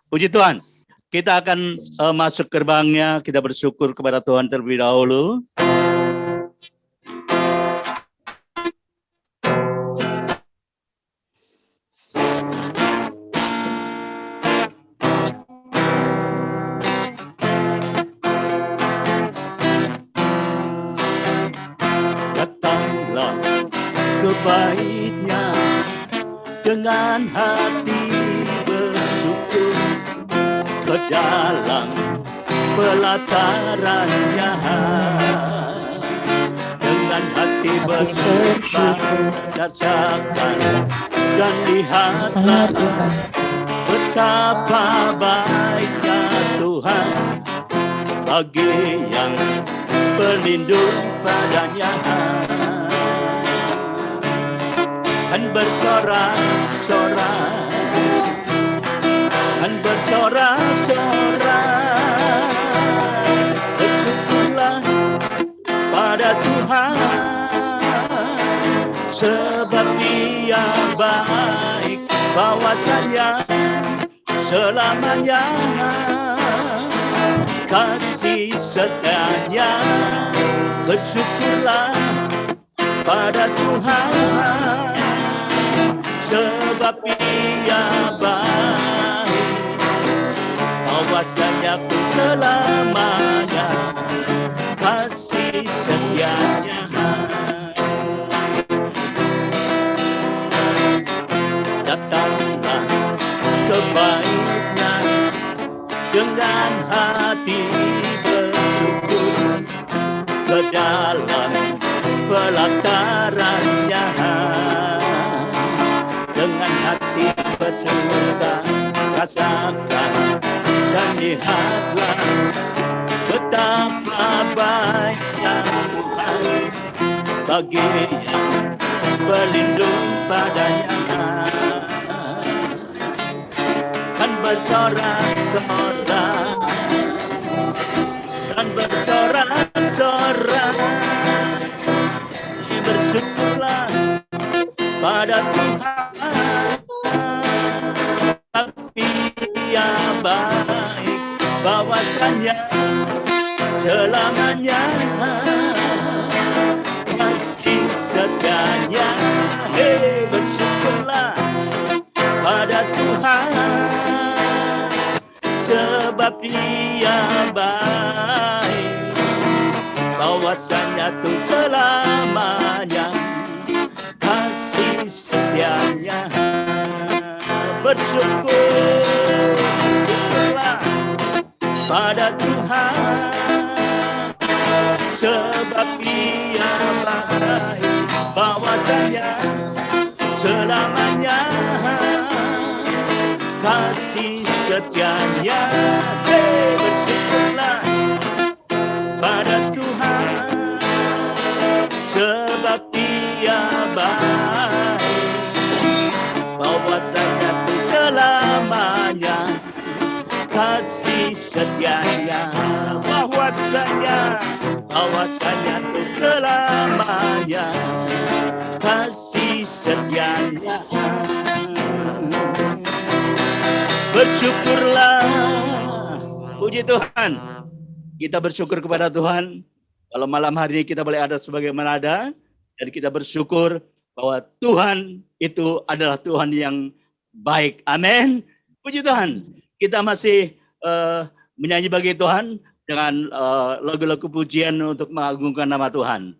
Puji Tuhan, kita akan masuk gerbangnya, kita bersyukur kepada Tuhan terlebih dahulu. Datanglah ke baitnya dengan hati bersyukur, ke dalam pelatarannya dengan hati bersyukur, rasakan dan lihatlah betapa baiknya Tuhan bagi yang berlindung padanya. Dan bersorak-sorak, dan bersorak-sorak, bersyukurlah pada Tuhan, sebab Dia baik, bahwasanya selamanya kasih setianya. Bersyukurlah pada Tuhan, sebab Dia baik, bahwasanya selamanya kasih setianya. Datanglah ke baitnya dengan hati bersyukur, ke dalam pelatarannya dengan hati bersyukur, rasakan dan lihatlah betapa baiknya Tuhan bagi yang berlindung padanya. Kan bersorak-sorak, dan bersorak-sorak, bersyukurlah pada Tuhan, tapi Dia baik, bahwasanya selamanya kasih setianya. Bersyukurlah pada Tuhan, sebab Dia baik, bahwasanya tuh selamanya kasih setianya. Bersyukurlah pada Tuhan, sebab Dia baik, bahwasanya selamanya kasih setianya. Bersyukurlah pada Tuhan, sebab Dia baik, bahwasanya selamanya kasih setianya. Bahwasanya selamanya kasih setianya. Bersyukurlah, puji Tuhan. Kita bersyukur kepada Tuhan kalau malam hari ini kita boleh ada sebagaimana ada, dan kita bersyukur bahwa Tuhan itu adalah Tuhan yang baik. Amin. Puji Tuhan. Kita masih menyanyi bagi Tuhan dengan lagu-lagu pujian untuk mengagungkan nama Tuhan.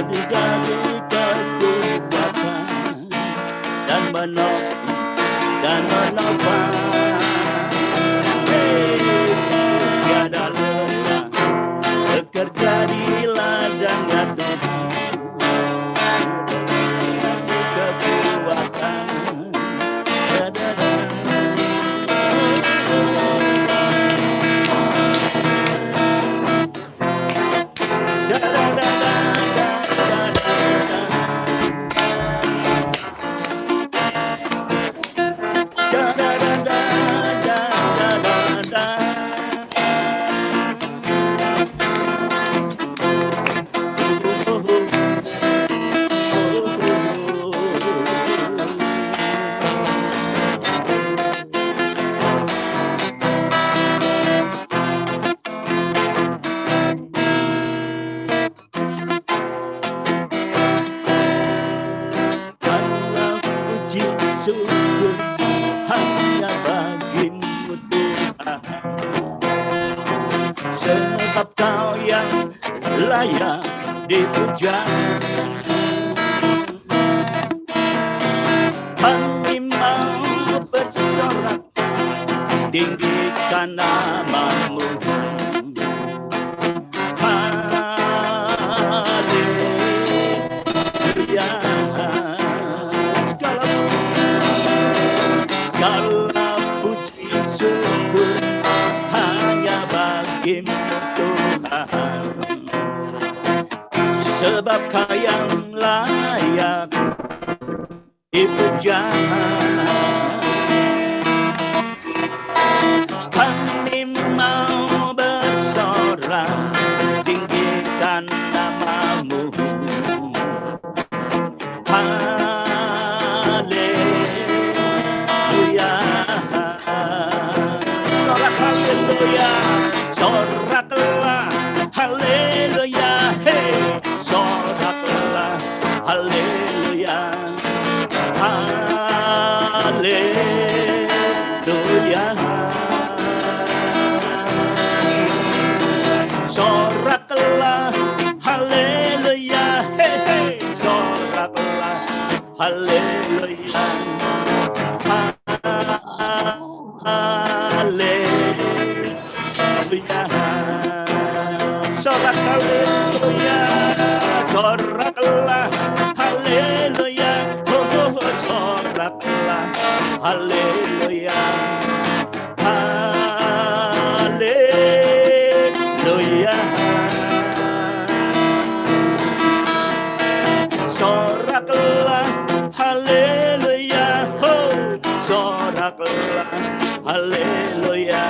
dari kekuatan dan menopang. Tiada lelah bekerja di ladangnya Tuhan, kekuatan. Sebab Kau yang layak dipuja. Kami mau bersorak tinggikan nama-Mu. Haleluya. Segala puji syukur hanya bagi-Mu Tuhan, sebab Kau yang layak dipuja. Kami mau bersorak tinggikan nama-Mu. Haleluya. Sorak haleluya. Soraklah haleluya. Hey, soraklah haleluya. Haleluya. Soraklah haleluya. Hey, hey, soraklah haleluya. Haleluya. Sorak haleluya. Soraklah haleluya. Oh, soraklah haleluya. Haleluya. Soraklah haleluya. Oh, soraklah haleluya.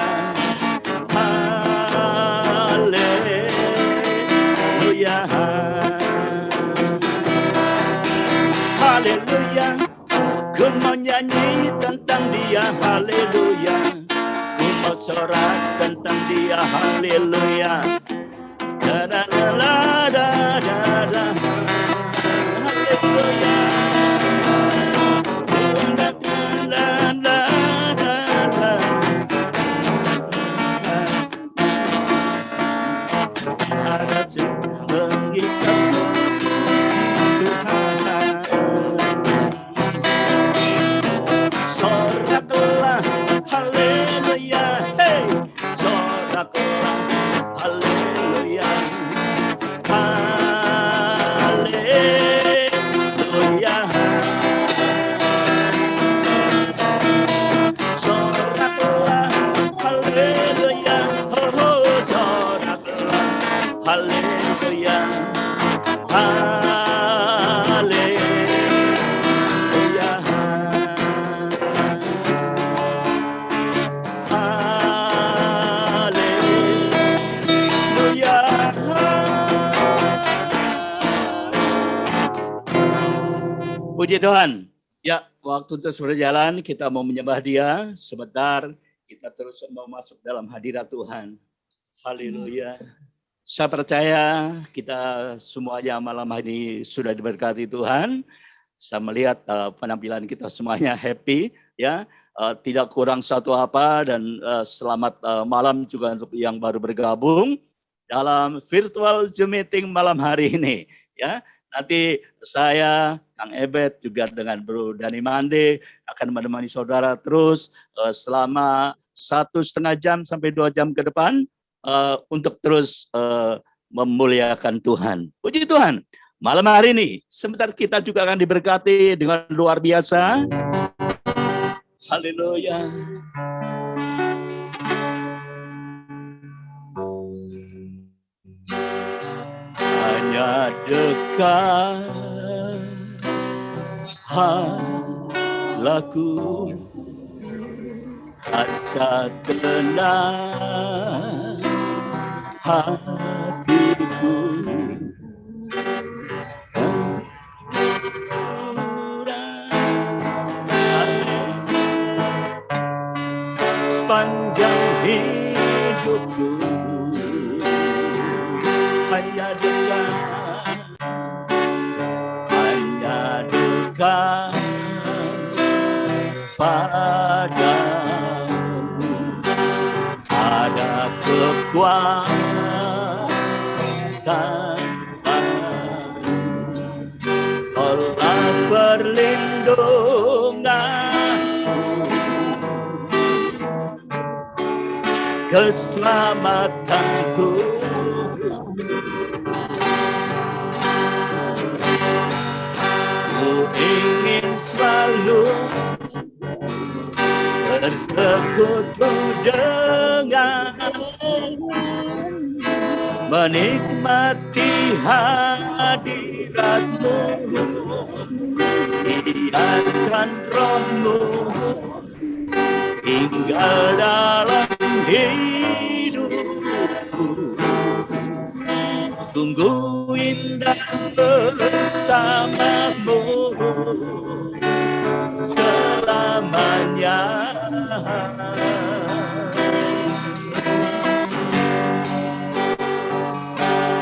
Haleluya. Haleluya. Ku mau nyanyi tentang Dia, haleluya. Ku mau sorak tentang Dia, haleluya. Da da da da da da. Haleluya. Da da da da da. Ada mengikat Tuhan. Soraklah haleluya. Hey, soraklah haleluya. Haleluya. Soraklah haleluya. Oh, soraklah haleluya. Haleluya. Haleluya. Puji Tuhan. Ya, waktu terus berjalan, kita mau menyembah Dia. Sebentar, kita terus mau masuk dalam hadirat Tuhan. Haleluya. Saya percaya kita semuanya malam hari ini sudah diberkati Tuhan. Saya melihat penampilan kita semuanya happy, ya, tidak kurang satu apa, dan selamat malam juga untuk yang baru bergabung dalam virtual Zoom meeting malam hari ini, ya. Nanti saya, Kang Ebet, juga dengan Bro Dani Mande akan menemani saudara terus selama 1,5 jam sampai 2 jam ke depan untuk terus memuliakan Tuhan. Puji Tuhan. Malam hari ini, sebentar kita juga akan diberkati dengan luar biasa. Haleluya. Hanya dekat laku rasa tenang hatiku. Sepanjang hidupku hanya dekat padamu, ada kekuatan baru, Allah perlindunganku, keselamatanku. Ku ingin selalu bersekutu dengan, menikmati hadirat-Mu, biarkan Roh-Mu tinggal dalam hidupku. Sungguh indah bersama-Mu selamanya.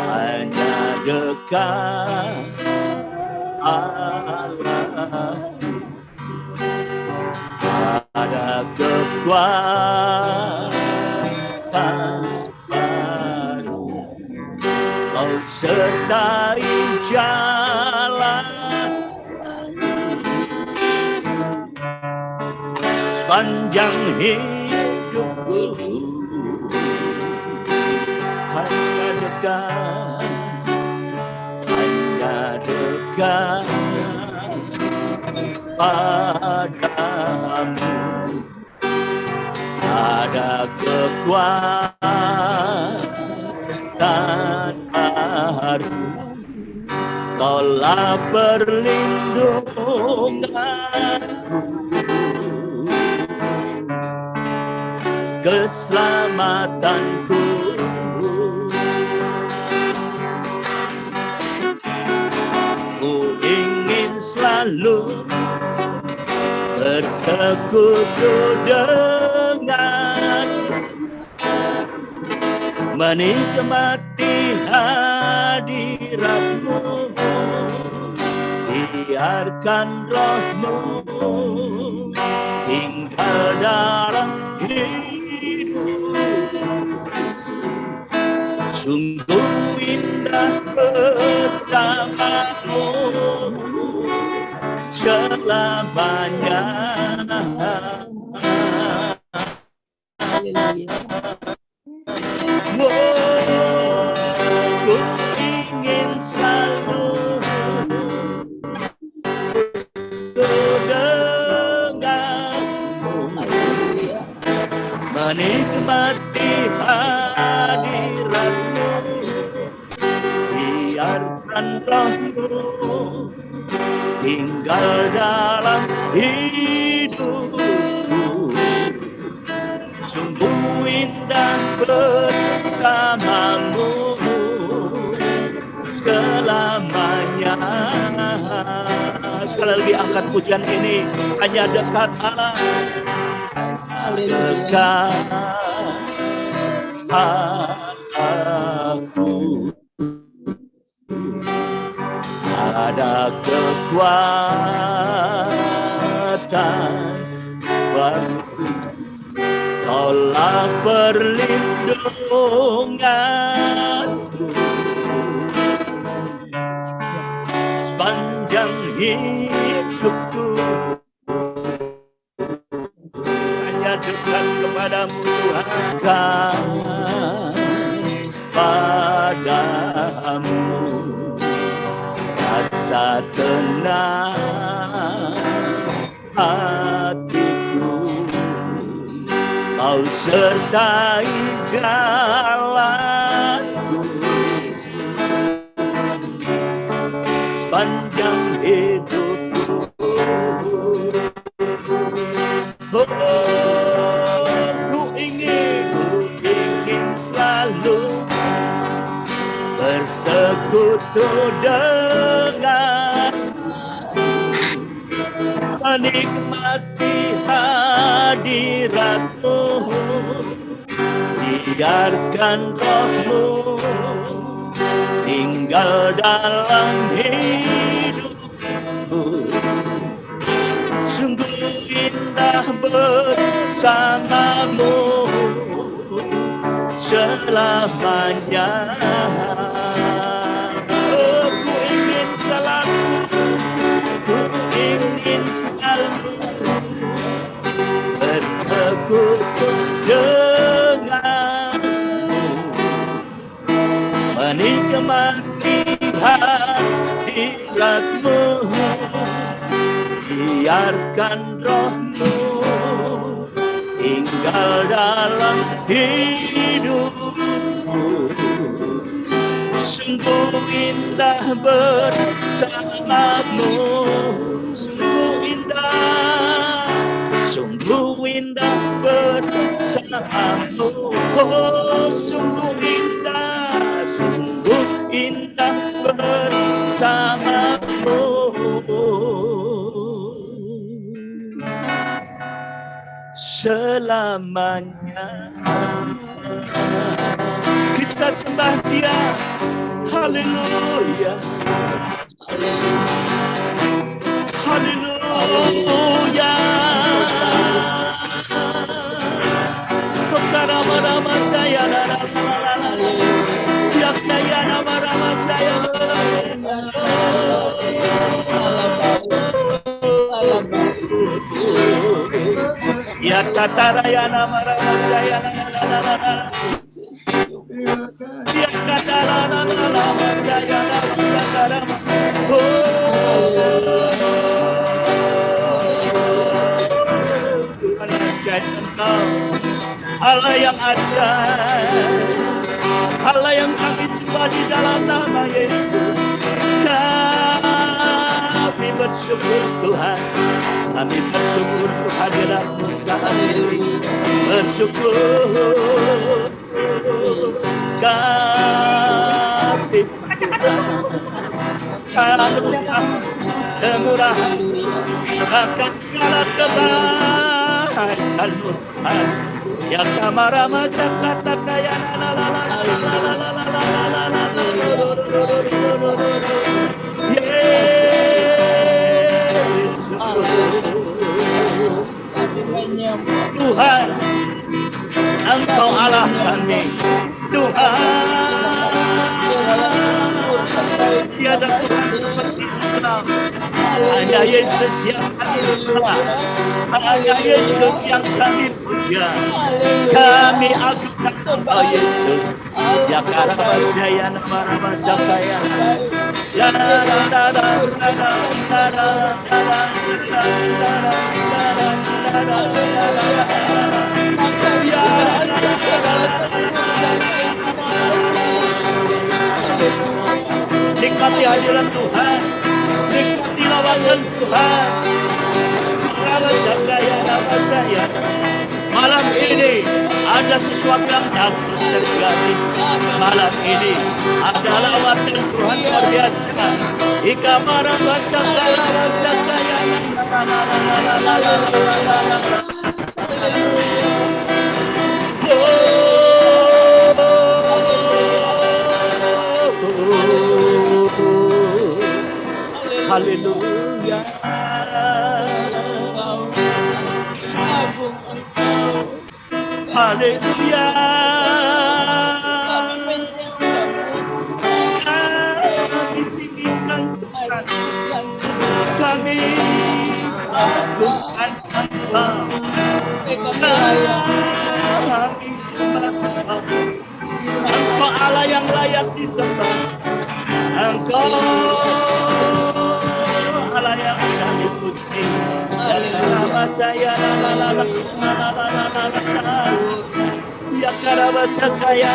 Hanya dekat Allah, ada kekuatan baru, Kau sertai jalan sepanjang hidupku. Hanya dekat padamu, ada kekuatan baru, Kaulah perlindunganku, keselamatanku. Ku ingin selalu bersekutu dengan, menikmati hadirat-Mu, biarkan Roh-Mu tinggal dalam hidupku. Sungguh indah bersama-Mu selamanya. Ku ingin selalu denganmu, menikmati hadirat-Mu, biarkan Roh-Mu tinggal dalam hidupku. Sungguh indah bersama-Mu selamanya. Sekali lagi angkat pujian ini, hanya dekat Allah, dekat aku, ada kekuatan baru, Kaulah perlindunganku, sepanjang hidupku hanya dekat kepadamu Tuhan, padamu rasa tenang hatiku, kau sertai jalanku sepanjang hidupku. Ku ingin selalu bersekutu dengan, menikmati hadirat-Mu, biarkan Roh-Mu tinggal dalam hidupku. Sungguh indah bersamamu selamanya. Oh, ku ingin selalu bersekutu denganmu, menikmati hadirat-Mu, biarkan Roh-Mu tinggal dalam hidupku. Sungguh indah bersamamu, sungguh indah bersamamu. Oh, sungguh indah bersamamu selamanya. Kita sembah Dia, haleluya, haleluya. Nama saya, nama saya. Ya kataraya nama saya. Ya katara nama saya. Tuhan ajaib Engkau, Allah yang ajaib, Allah yang kami sembah di dalam nama Yesus. Kami bersyukur Tuhan, kami bersyukur kehadirat-Mu saat ini. Bersyukur kasih karunia kemurahan bahkan segala kebaikan-Mu. Ya kamarama kata kaya Tuhan, Engkau Allah kami, Tuhan. Tiada Tuhan seperti Engkau. Hanya Yesus yang kami sembah, hanya Yesus yang kami puja. Kami agungkan Engkau Yesus. Ya karabaya nama zakaya. Ya nikmati hadirat Tuhan, nikmati lawatan Tuhan. Nama saya. Malam ini ada sesuatu yang dahsyat terjadi. Malam ini ada lawatan Tuhan luar biasa. Ika marah bahasa kaya. Haleluya. Haleluya. Kami tinggikan Tuhan. Kami Tuhan Engkau. Kami sembah Engkau. Engkau Allah yang layak disembah. Engkau Allah yang layak dipuji. Nama saya ya karaba sakaya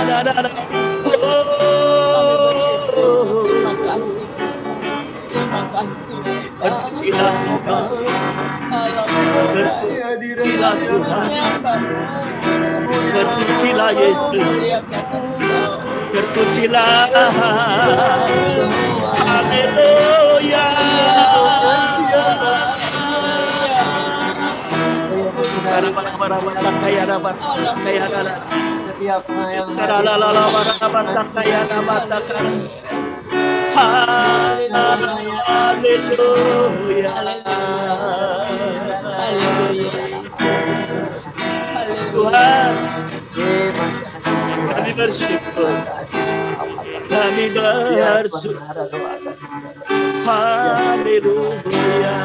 Berpujilah Tuhan. Berpujilah Tuhan. Berpujilah Yesus. Berpujilah. Haleluya. Tuhan, kami bersyukur. Kami bersyukur. Haleluya.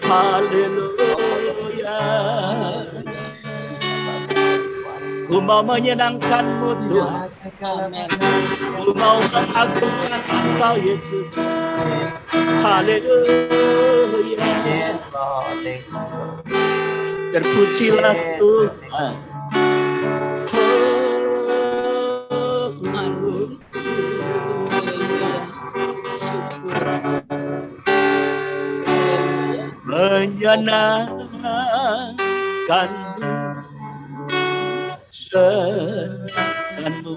Haleluya. Ku mau menyenangkan-Mu Tuhan. Ku mau mengagungkan Engkau Yesus. Haleluya. Terpujilah Tuhan. Menyenangkan-Mu, senangkan-Mu,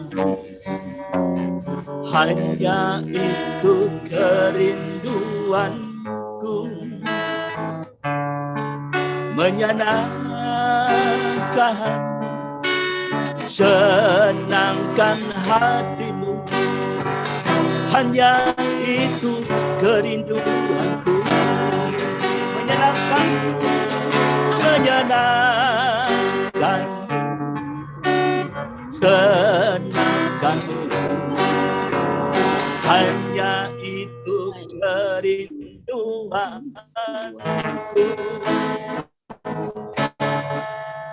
hanya itu kerinduanku. Menyenangkan, senangkan hatimu, hanya itu kerinduanku. Menyenangkan, menyenangkan, senangkan, hanya itu kerinduanku.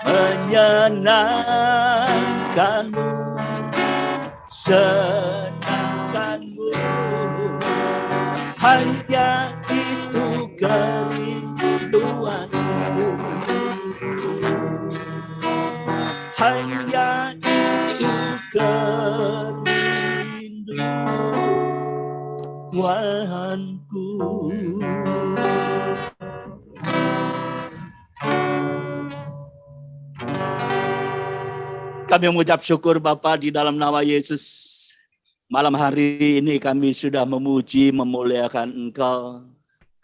Menyenangkan-Mu, senangkan-Mu, hanya itu kerinduanku. Hanya itu kerinduanku. Kami mengucap syukur Bapa di dalam nama Yesus. Malam hari ini kami sudah memuji, memuliakan Engkau.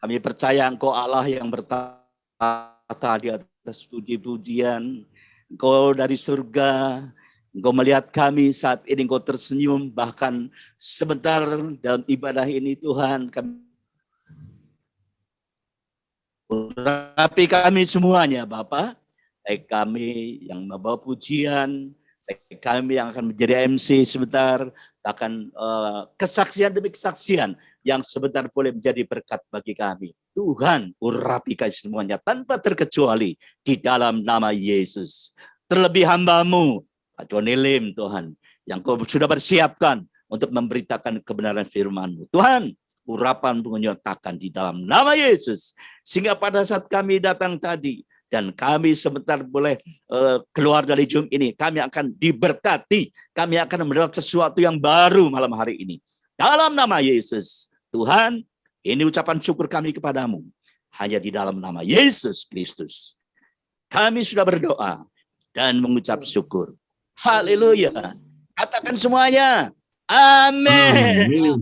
Kami percaya Engkau Allah yang bertata di atas puji-pujian. Engkau dari surga, Engkau melihat kami saat ini, Engkau tersenyum. Bahkan sebentar dalam ibadah ini Tuhan, kami urapi kami semuanya Bapa. Baik kami yang membawa pujian, baik kami yang akan menjadi MC sebentar, bahkan kesaksian demi kesaksian yang sebentar boleh menjadi berkat bagi kami. Tuhan, urapi kami semuanya tanpa terkecuali di dalam nama Yesus. Terlebih hamba-Mu, Pak Joni Lim Tuhan, yang Kau sudah persiapkan untuk memberitakan kebenaran firman-Mu. Tuhan, urapan menyatakan di dalam nama Yesus. Sehingga pada saat kami datang tadi, dan kami sebentar boleh keluar dari Zoom ini, kami akan diberkati, kami akan mendapat sesuatu yang baru malam hari ini. Dalam nama Yesus, Tuhan, ini ucapan syukur kami kepadamu. Hanya di dalam nama Yesus Kristus. Kami sudah berdoa dan mengucap syukur. Haleluya. Katakan semuanya. Amin.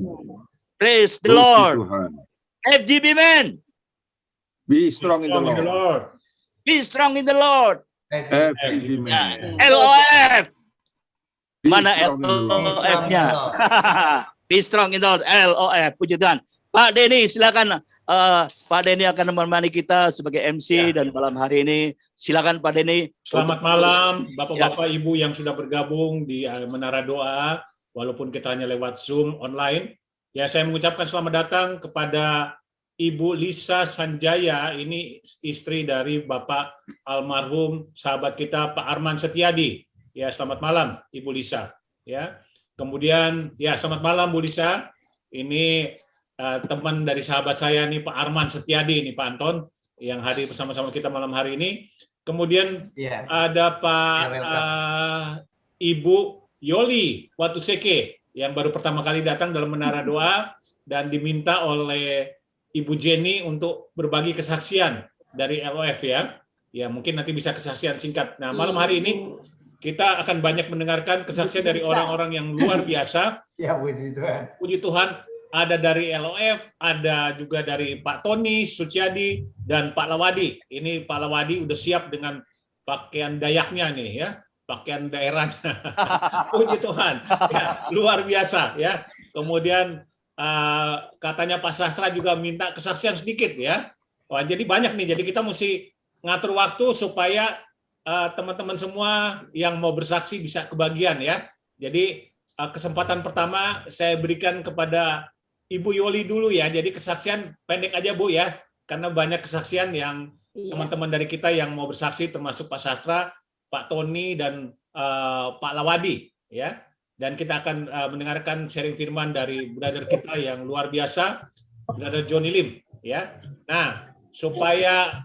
Praise the Lord. FGB men. Be strong in the Lord. Be strong in the Lord. FGB men. LOF. Be Mana strong in the Lord. LOF-nya? Be strong in the Lord. LOF. Puji Tuhan. Pak Denny, silakan. Pak Denny akan menemani kita sebagai MC dan malam hari ini. Silakan Pak Denny. Selamat malam, Bapak-Bapak, Ibu yang sudah bergabung di Menara Doa, walaupun kita hanya lewat Zoom online. Ya, saya mengucapkan selamat datang kepada Ibu Lisa Sanjaya, ini istri dari Bapak almarhum sahabat kita Pak Arman Setiadi. Ya, selamat malam Ibu Lisa. Ya, kemudian ya selamat malam Bu Lisa. Ini teman dari sahabat saya nih Pak Arman Setiadi, nih Pak Anton yang hadir bersama-sama kita malam hari ini. Kemudian ada Pak Ibu Yoli Watuseke yang baru pertama kali datang dalam Menara Doa dan diminta oleh Ibu Jenny untuk berbagi kesaksian dari LOF ya. Ya mungkin nanti bisa kesaksian singkat. Nah malam hari ini kita akan banyak mendengarkan kesaksian dari orang-orang yang luar biasa. Ya puji Tuhan. Puji Tuhan. Ada dari LOF, ada juga dari Pak Tony Suciadi dan Pak Lawadi. Ini Pak Lawadi udah siap dengan pakaian Dayaknya nih ya, pakaian daerahnya. Puji Tuhan, ya, luar biasa ya. Kemudian katanya Pak Sastra juga minta kesaksian sedikit ya. Wah, jadi banyak nih. Jadi kita mesti ngatur waktu supaya teman-teman semua yang mau bersaksi bisa kebagian ya. Jadi kesempatan pertama saya berikan kepada Ibu Yoli dulu ya, jadi kesaksian pendek aja Bu ya, karena banyak kesaksian yang teman-teman dari kita yang mau bersaksi, termasuk Pak Sastra, Pak Tony dan Pak Lawadi ya. Dan kita akan mendengarkan sharing firman dari brother kita yang luar biasa, brother Johnny Lim ya. Nah, supaya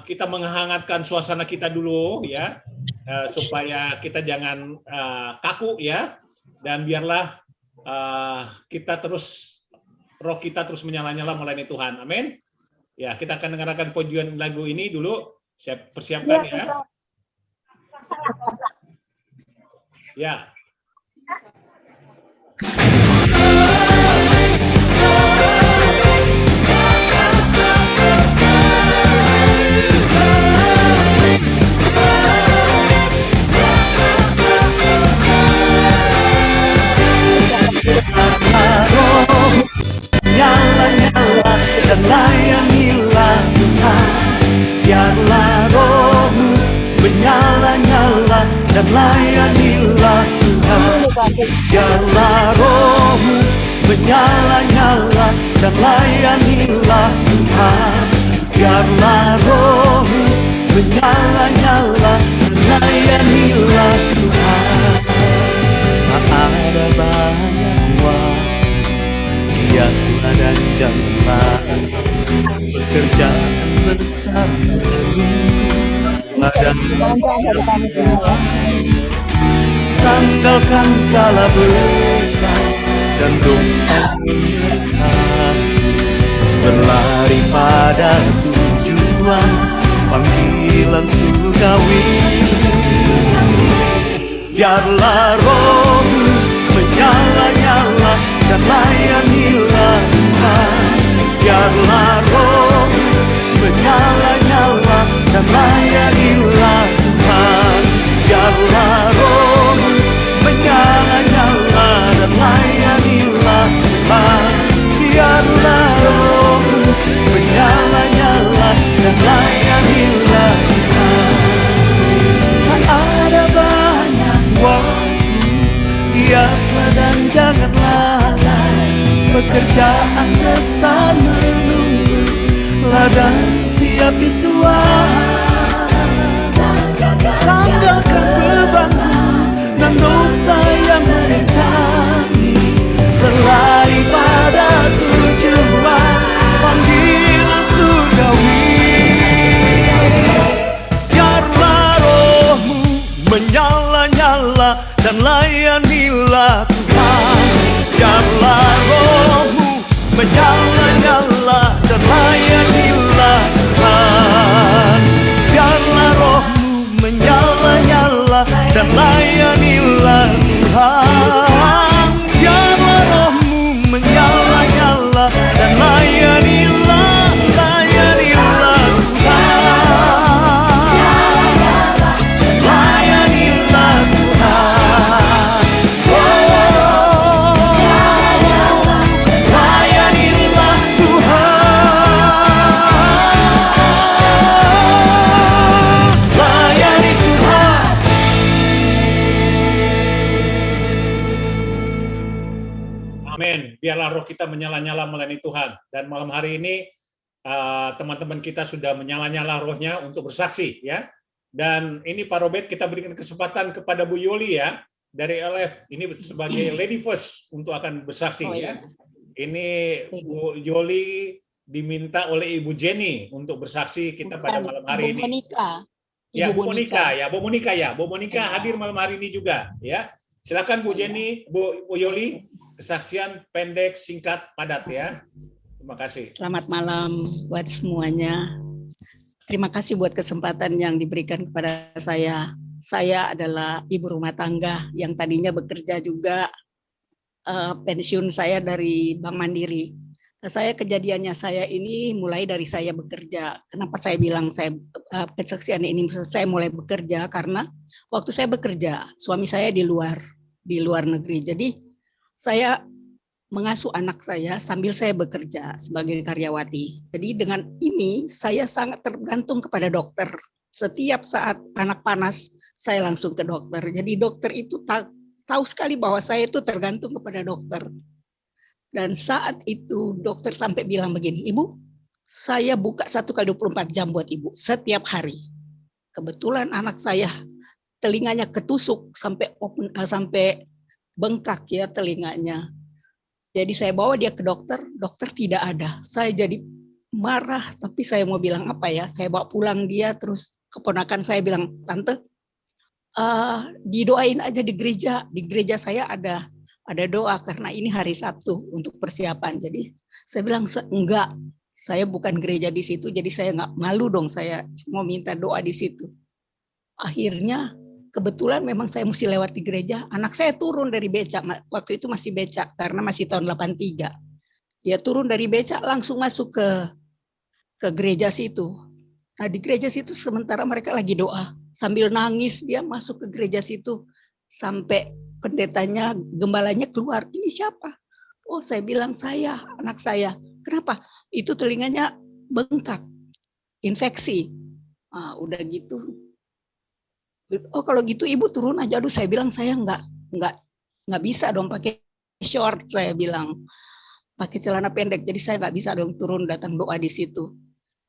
kita menghangatkan suasana kita dulu ya, supaya kita jangan kaku ya, dan biarlah kita terus, roh kita terus menyala-nyala melayani Tuhan. Amin. Ya, kita akan dengarkan pujian lagu ini dulu. Saya persiapkan ya. Ya. Nyala-nyala dan layanilah Tuhan. Biarlah rohmu menyala-nyala dan layanilah Tuhan. Biarlah rohmu menyala-nyala dan layanilah Tuhan. Biarlah rohmu menyala-nyala dan layanilah Tuhan. Tak ada banyak waktu, giatlah dan janganlah pekerjaan besar menunggu. Ladang tanggalkan segala beban dan dosa menyerah, berlari pada tujuan panggilan surgawi. Biarlah rohmu menyala-nyala dan layanilah Tuhan. Biarlah rohmu menyala-nyala dan layanilah Tuhan. Biarlah rohmu menyala-nyala dan layanilah Tuhan. Biarlah rohmu menyala-nyala dan layanilah Tuhan. Tak ada banyak waktu, giatlah dan jangan lalai, pekerjaan besar menunggu, ladang siap dituai. Tanggalkan bebanmu dan dosa yang merintangi, berlari pada tujuan panggilan surgawi. Biarlah rohmu menyala-nyala dan layanilah Tuhan. Biarlah rohmu menyala-nyala dan layanilah Tuhan. Biarlah rohmu menyala-nyala dan layanilah Tuhan. Biarlah rohmu menyala-nyala dan layanilah Tuhan. Layanilah Tuhan. Oh, layanilah biarlah roh kita menyala-nyala melayani Tuhan. Dan malam hari ini teman-teman kita sudah menyala-nyala rohnya untuk bersaksi, ya. Dan ini Pak Robert, kita berikan kesempatan kepada Bu Yoli, ya, dari LF. Ini sebagai lady first untuk akan bersaksi, ya. Ini Bu Yoli diminta oleh Ibu Jenny untuk bersaksi kita pada malam hari ini. Ya, Bu Monika hadir malam hari ini juga, ya. Silakan Bu Jenny, Bu Yoli, kesaksian pendek, singkat, padat, ya. Terima kasih. Selamat malam buat semuanya. Terima kasih buat kesempatan yang diberikan kepada saya. Saya adalah ibu rumah tangga yang tadinya bekerja juga, pensiun saya dari Bank Mandiri. Kejadiannya saya ini mulai dari saya bekerja. Kenapa saya bilang kesaksian ini saya mulai bekerja? Karena waktu saya bekerja, suami saya di luar negeri. Jadi saya mengasuh anak saya sambil saya bekerja sebagai karyawati. Jadi dengan ini saya sangat tergantung kepada dokter. Setiap saat anak panas, saya langsung ke dokter. Jadi dokter itu tahu sekali bahwa saya itu tergantung kepada dokter. Dan saat itu dokter sampai bilang begini, Ibu, saya buka 1x24 jam buat Ibu setiap hari. Kebetulan anak saya telinganya ketusuk sampai bengkak ya telinganya. Jadi saya bawa dia ke dokter tidak ada. Saya jadi marah, tapi saya mau bilang apa ya? Saya bawa pulang dia, terus keponakan saya bilang, Tante, didoain aja di gereja. Di gereja saya ada doa karena ini hari Sabtu untuk persiapan. Jadi saya bilang enggak, saya bukan gereja di situ, jadi saya nggak malu dong, saya mau minta doa di situ. Akhirnya kebetulan memang saya mesti lewat di gereja. Anak saya turun dari becak, waktu itu masih becak karena masih tahun 83. Dia turun dari becak langsung masuk ke gereja situ. Nah di gereja situ sementara mereka lagi doa, sambil nangis dia masuk ke gereja situ sampai pendetanya, gembalanya keluar, ini siapa? Oh saya bilang anak saya. Kenapa? Itu telinganya bengkak, infeksi. Udah gitu. Oh kalau gitu ibu turun aja. Aduh saya bilang saya nggak bisa dong pakai short, saya bilang pakai celana pendek. Jadi saya nggak bisa dong turun datang doa di situ.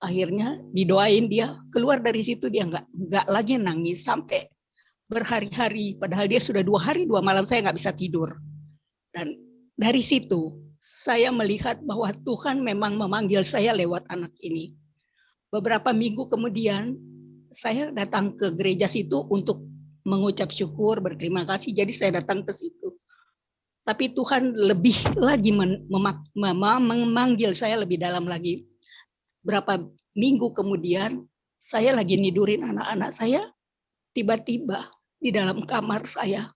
Akhirnya didoain, dia keluar dari situ, dia nggak lagi nangis sampai berhari-hari, padahal dia sudah 2 hari 2 malam saya nggak bisa tidur. Dan dari situ saya melihat bahwa Tuhan memang memanggil saya lewat anak ini. Beberapa minggu kemudian saya datang ke gereja situ untuk mengucap syukur, berterima kasih. Jadi saya datang ke situ. Tapi Tuhan lebih lagi memanggil saya lebih dalam lagi. Berapa minggu kemudian saya lagi nidurin anak-anak saya, tiba-tiba di dalam kamar saya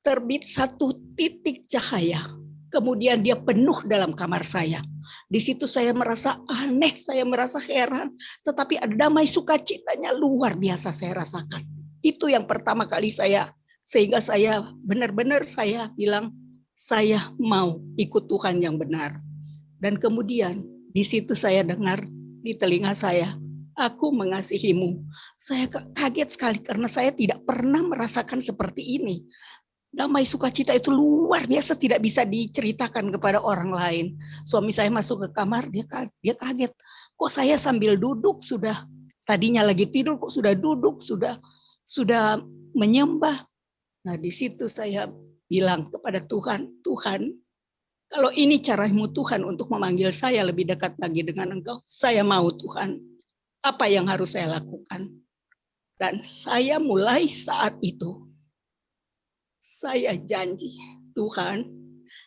terbit 1 titik cahaya. Kemudian dia penuh dalam kamar saya. Di situ saya merasa aneh, saya merasa heran. Tetapi ada damai sukacitanya luar biasa saya rasakan. Itu yang pertama kali sehingga saya benar-benar saya bilang, saya mau ikut Tuhan yang benar. Dan kemudian di situ saya dengar di telinga saya, aku mengasihimu. Saya kaget sekali karena saya tidak pernah merasakan seperti ini. Damai sukacita itu luar biasa, tidak bisa diceritakan kepada orang lain. Suami saya masuk ke kamar, dia kaget. Kok saya sambil duduk sudah, tadinya lagi tidur kok sudah duduk, sudah menyembah. Nah di situ saya bilang kepada Tuhan, Tuhan, kalau ini caramu Tuhan untuk memanggil saya lebih dekat lagi dengan Engkau, saya mau Tuhan. Apa yang harus saya lakukan? Dan saya mulai saat itu, saya janji, Tuhan,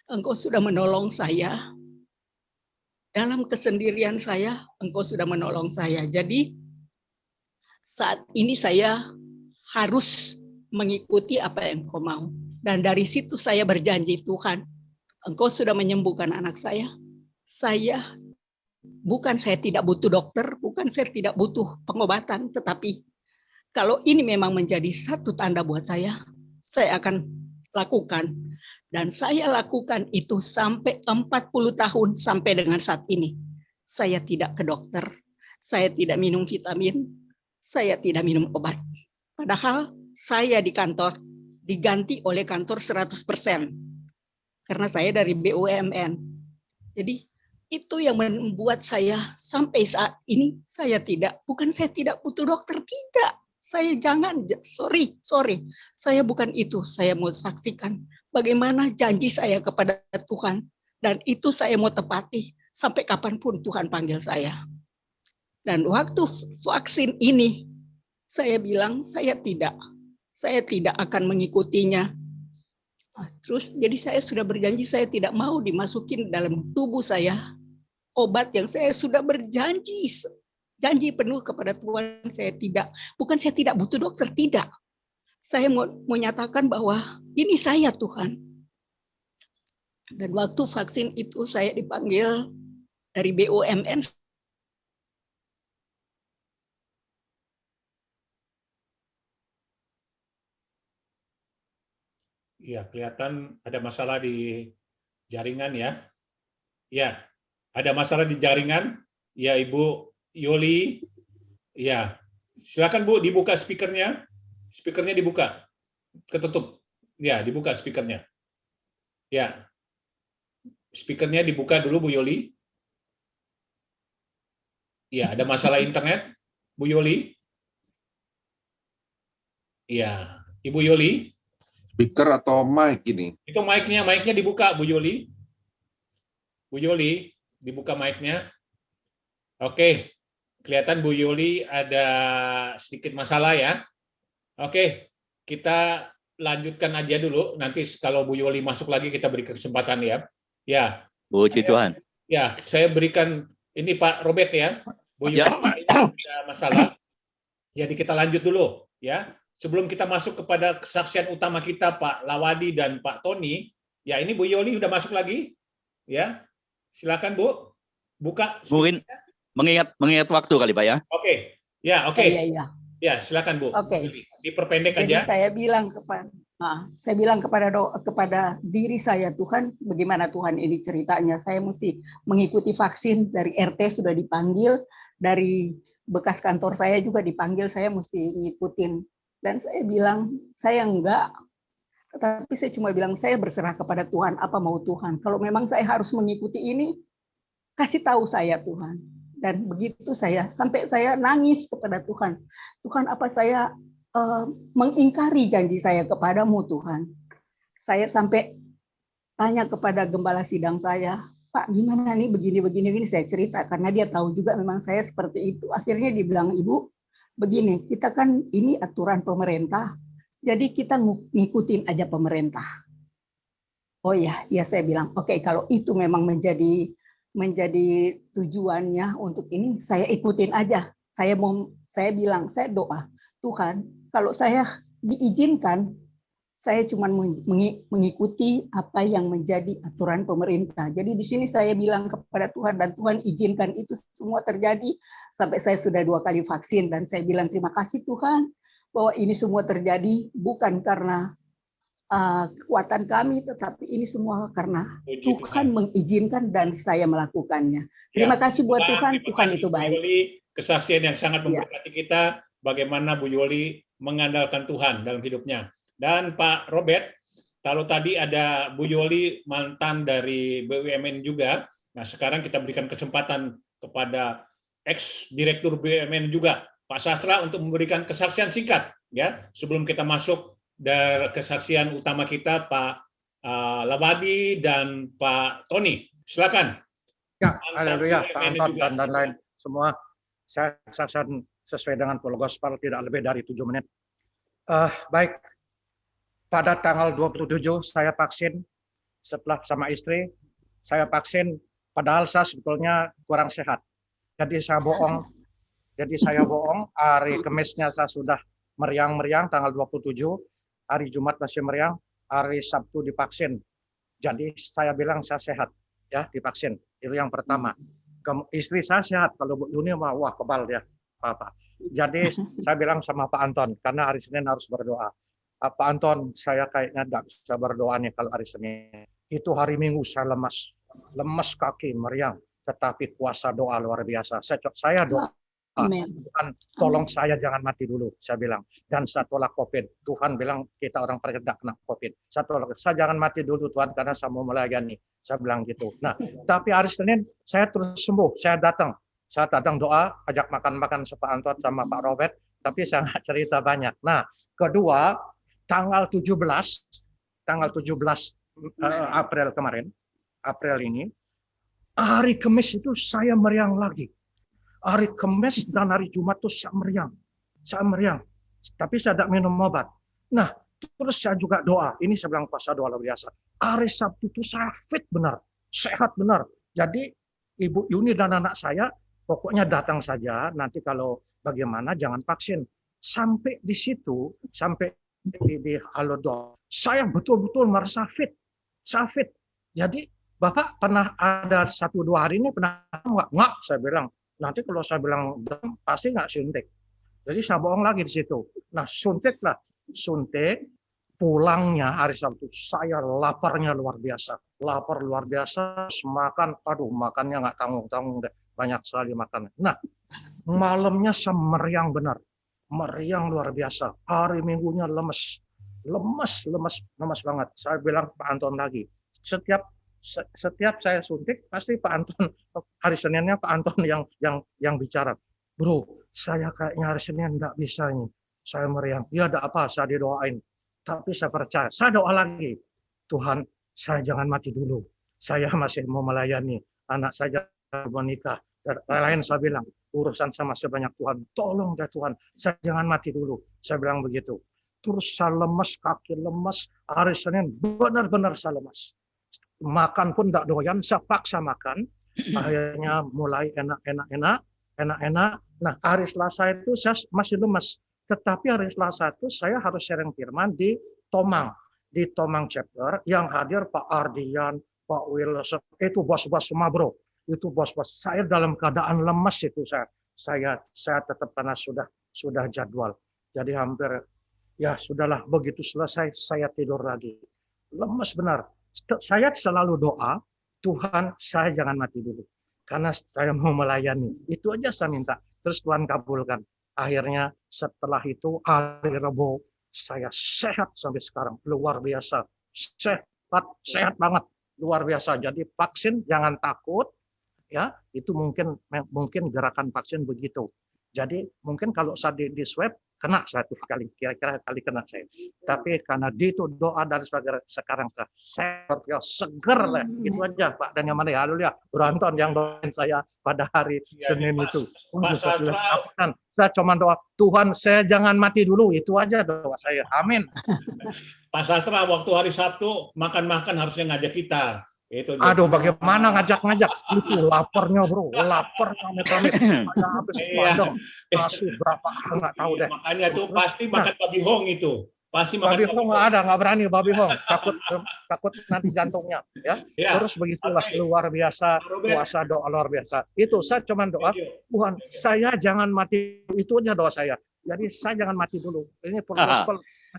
Engkau sudah menolong saya. Dalam kesendirian saya, Engkau sudah menolong saya. Jadi saat ini saya harus mengikuti apa yang Engkau mau. Dan dari situ saya berjanji, Tuhan, Engkau sudah menyembuhkan anak saya. Saya tidak butuh dokter, bukan saya tidak butuh pengobatan, tetapi kalau ini memang menjadi satu tanda buat saya akan lakukan. Dan saya lakukan itu sampai 40 tahun sampai dengan saat ini. Saya tidak ke dokter, saya tidak minum vitamin, saya tidak minum obat. Padahal saya di kantor diganti oleh kantor 100%. karena saya dari BUMN. Jadi itu yang membuat saya sampai saat ini saya bukan saya tidak butuh dokter, tidak. Saya sorry, saya bukan itu. Saya mau saksikan bagaimana janji saya kepada Tuhan, dan itu saya mau tepati sampai kapanpun Tuhan panggil saya. Dan waktu vaksin ini, saya bilang saya tidak akan mengikutinya. Terus jadi saya sudah berjanji saya tidak mau dimasukin dalam tubuh saya obat yang saya sudah janji penuh kepada Tuhan. Bukan saya tidak butuh dokter, tidak. Saya mau menyatakan bahwa ini saya Tuhan. Dan waktu vaksin itu saya dipanggil dari BUMN. Iya, kelihatan ada masalah di jaringan ya. Ya, ada masalah di jaringan. Ya, Ibu Yoli. Ya, silakan Bu, dibuka speakernya. Speakernya dibuka. Ketutup. Ya, dibuka speakernya. Ya. Speakernya dibuka dulu Bu Yoli. Ya, ada masalah internet Bu Yoli. Ya, Ibu Yoli. Speaker atau mic ini? Itu mic-nya dibuka Bu Yoli. Bu Yoli, dibuka mic-nya. Oke, kelihatan Bu Yoli ada sedikit masalah ya. Oke, kita lanjutkan aja dulu. Nanti kalau Bu Yoli masuk lagi kita beri kesempatan ya. Ya. Puji Tuhan. Ya, saya berikan ini Pak Robert ya. Bu Yoli ada masalah. Jadi kita lanjut dulu ya. Sebelum kita masuk kepada kesaksian utama kita Pak Lawadi dan Pak Tony, ya ini Bu Yoli udah masuk lagi. Ya. Silakan Bu. Buka. Mungkin mengingat waktu kali Pak ya. Oke. Ya, oke. Iya. Ya, silakan Bu. Oke. Diperpendek Jadi aja. saya bilang kepada diri saya, Tuhan, bagaimana Tuhan ini ceritanya? Saya mesti mengikuti vaksin, dari RT sudah dipanggil, dari bekas kantor saya juga dipanggil, saya mesti ngikutin. Dan saya bilang, saya enggak. Tetapi saya cuma bilang, saya berserah kepada Tuhan, apa mau Tuhan. Kalau memang saya harus mengikuti ini, kasih tahu saya Tuhan. Dan begitu sampai saya nangis kepada Tuhan. Tuhan, apa saya mengingkari janji saya kepadamu Tuhan. Saya sampai tanya kepada gembala sidang saya, Pak gimana nih begini, saya cerita. Karena dia tahu juga memang saya seperti itu. Akhirnya dia bilang, Ibu, begini, kita kan ini aturan pemerintah, jadi kita ngikutin aja pemerintah. Oh ya saya bilang, oke, kalau itu memang menjadi tujuannya untuk ini, saya ikutin aja. Saya bilang, saya doa, Tuhan, kalau saya diizinkan, saya cuma mengikuti apa yang menjadi aturan pemerintah. Jadi di sini saya bilang kepada Tuhan, dan Tuhan izinkan itu semua terjadi sampai saya sudah 2 kali vaksin, dan saya bilang terima kasih Tuhan bahwa ini semua terjadi bukan karena kekuatan kami, tetapi ini semua karena Tuhan mengizinkan dan saya melakukannya. Terima kasih buat Tuhan, Tuhan itu baik. Kesaksian yang sangat memberkati kita, bagaimana Bu Yoli mengandalkan Tuhan dalam hidupnya. Dan Pak Robert, kalau tadi ada Bu Yoli mantan dari BUMN juga, nah sekarang kita berikan kesempatan kepada ex-direktur BUMN juga, Pak Sastra, untuk memberikan kesaksian singkat, ya, sebelum kita masuk dari kesaksian utama kita, Pak Lawadi dan Pak Tony. Silakan. Ya, haleluya, Pak Anton dan lain semua. Saya kesaksian sesuai dengan Full Gospel, tidak lebih dari 7 menit. Baik, pada tanggal 27 saya vaksin setelah sama istri. Saya vaksin, padahal saya sebetulnya kurang sehat. Jadi saya bohong. Hari Kamisnya saya sudah meriang-meriang, tanggal 27. Hari Jumat masih meriang, hari Sabtu divaksin. Jadi saya bilang saya sehat, ya divaksin. Itu yang pertama. Istri saya sehat, kalau Bu Yuni wah kebal dia, Pak. Jadi saya bilang sama Pak Anton, karena hari Senin harus berdoa. Pak Anton, saya kayaknya tidak bisa berdoa nih kalau hari Senin. Itu hari Minggu saya lemas kaki, meriang. Tetapi kuasa doa luar biasa. Saya doa Amin. Tuhan, tolong saya jangan mati dulu, saya bilang. Dan saya tolak COVID. Tuhan bilang kita orang percaya tidak kena COVID. Saya tolak, saya jangan mati dulu Tuhan karena saya mau melayani. Saya bilang gitu. Nah, tapi hari Senin saya terus sembuh. Saya datang doa, ajak makan-makan Pak Anton sama Pak Robert. Tapi saya nggak cerita banyak. Nah, kedua tanggal 17 April kemarin, April ini, hari Kamis itu saya meriang lagi. Hari Kamis dan hari Jumat itu saya meriang. Tapi saya tidak minum obat. Nah, terus saya juga doa. Ini saya bilang pas doa luar biasa. Hari Sabtu itu saya fit benar, sehat benar. Jadi Ibu Yuni dan anak saya pokoknya datang saja. Nanti kalau bagaimana jangan vaksin. Sampai di situ, sampai di Halodoc, saya betul-betul merasa fit. Saya fit. Jadi Bapak pernah ada 1-2 hari ini pernah nggak? Nggak, saya bilang. Nanti kalau saya bilang pasti nggak suntik. Jadi saya bohong lagi di situ. Nah, suntik, pulangnya hari Sabtu, saya laparnya luar biasa. Lapar luar biasa, makan, makannya nggak tanggung-tanggung deh. Banyak sekali makan. Nah, malamnya saya meriang benar. Meriang luar biasa. Hari Minggunya lemes banget. Saya bilang Pak Anton lagi. Setiap saya suntik pasti Pak Anton hari Seninnya Pak Anton yang bicara. Bro, saya kayaknya hari Senin nggak bisa ini. Saya meriang. Ya ada apa? Saya didoain. Tapi saya percaya. Saya doa lagi. Tuhan, saya jangan mati dulu. Saya masih mau melayani. Anak saya menikah. Lain saya bilang, urusan sama sebanyak Tuhan. Tolong deh Tuhan, saya jangan mati dulu. Saya bilang begitu. Terus saya lemas, kaki lemas. Hari Senin benar-benar saya lemas. Makan pun tidak doyan, saya paksa makan. Akhirnya mulai enak. Nah, hari Selasa itu saya masih lemas. Tetapi hari Selasa itu saya harus sharing firman di Tomang chapter yang hadir Pak Ardian, Pak Wilson, itu bos-bos semua bro. Itu bos-bos. Saya dalam keadaan lemas itu saya tetap karena sudah jadwal. Jadi hampir ya sudahlah, begitu selesai saya tidur lagi. Lemas benar. Saya selalu doa, Tuhan saya jangan mati dulu. Karena saya mau melayani. Itu aja saya minta. Terus Tuhan kabulkan. Akhirnya setelah itu hari Rabu saya sehat sampai sekarang. Luar biasa. Sehat banget. Luar biasa. Jadi vaksin jangan takut. Ya, itu mungkin gerakan vaksin begitu. Jadi mungkin kalau saya di swab kena saya tuh kira-kira kali kena saya. Tapi karena itu doa dari sekarang saya seger lah. Itu aja Pak dan yang mana ya. Haleluya. Beranton yang doain saya pada hari Senin itu. Saya cuma doa, Tuhan saya jangan mati dulu. Itu aja doa saya. Amin. Pak Sastra waktu hari Sabtu makan-makan harusnya ngajak kita. Itu aduh, bagaimana ngajak-ngajak? Itu laparnya bro, lapar amit-amit. Ada habis padang, kasih berapa nggak tahu deh. Makanya tuh pasti makan babi hong itu. Pasti makan babi hong nggak berani babi hong, takut nanti jantungnya. Ya. Terus begitulah luar biasa, puasa doa luar biasa. Itu saya cuma doa, Tuhan saya jangan mati, itu aja doa saya. Jadi saya jangan mati dulu. Ini proses.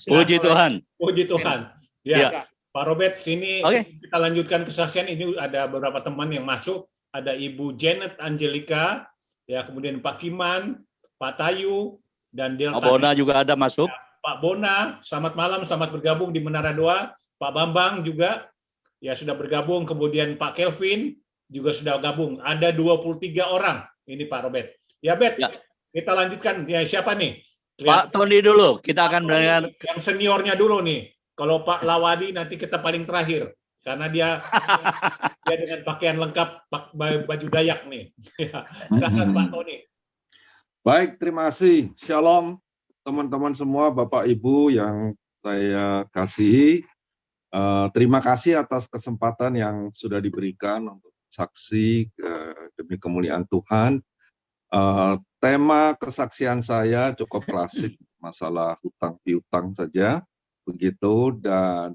Puji Tuhan. Puji Tuhan. Ya. Pak Robert, sini kita lanjutkan kesaksian. Ini ada beberapa teman yang masuk. Ada Ibu Janet Angelica, ya kemudian Pak Kiman, Pak Tayu, dan Delta. Pak Bona juga ada masuk. Pak Bona, selamat malam, selamat bergabung di Menara Doa. Pak Bambang juga ya sudah bergabung. Kemudian Pak Kelvin juga sudah gabung. Ada 23 orang. Ini Pak Robert. Ya, Bet, kita lanjutkan. Ya, siapa nih? Pak Tony dulu. Kita akan mendengar yang seniornya dulu nih. Kalau Pak Lawadi nanti kita paling terakhir karena dia dengan pakaian lengkap baju Dayak nih. Silakan Pak Tony. Baik, terima kasih. Shalom teman-teman semua, Bapak Ibu yang saya kasihi. Terima kasih atas kesempatan yang sudah diberikan untuk saksi demi kemuliaan Tuhan. Tema kesaksian saya cukup klasik, masalah hutang piutang saja. Begitu, dan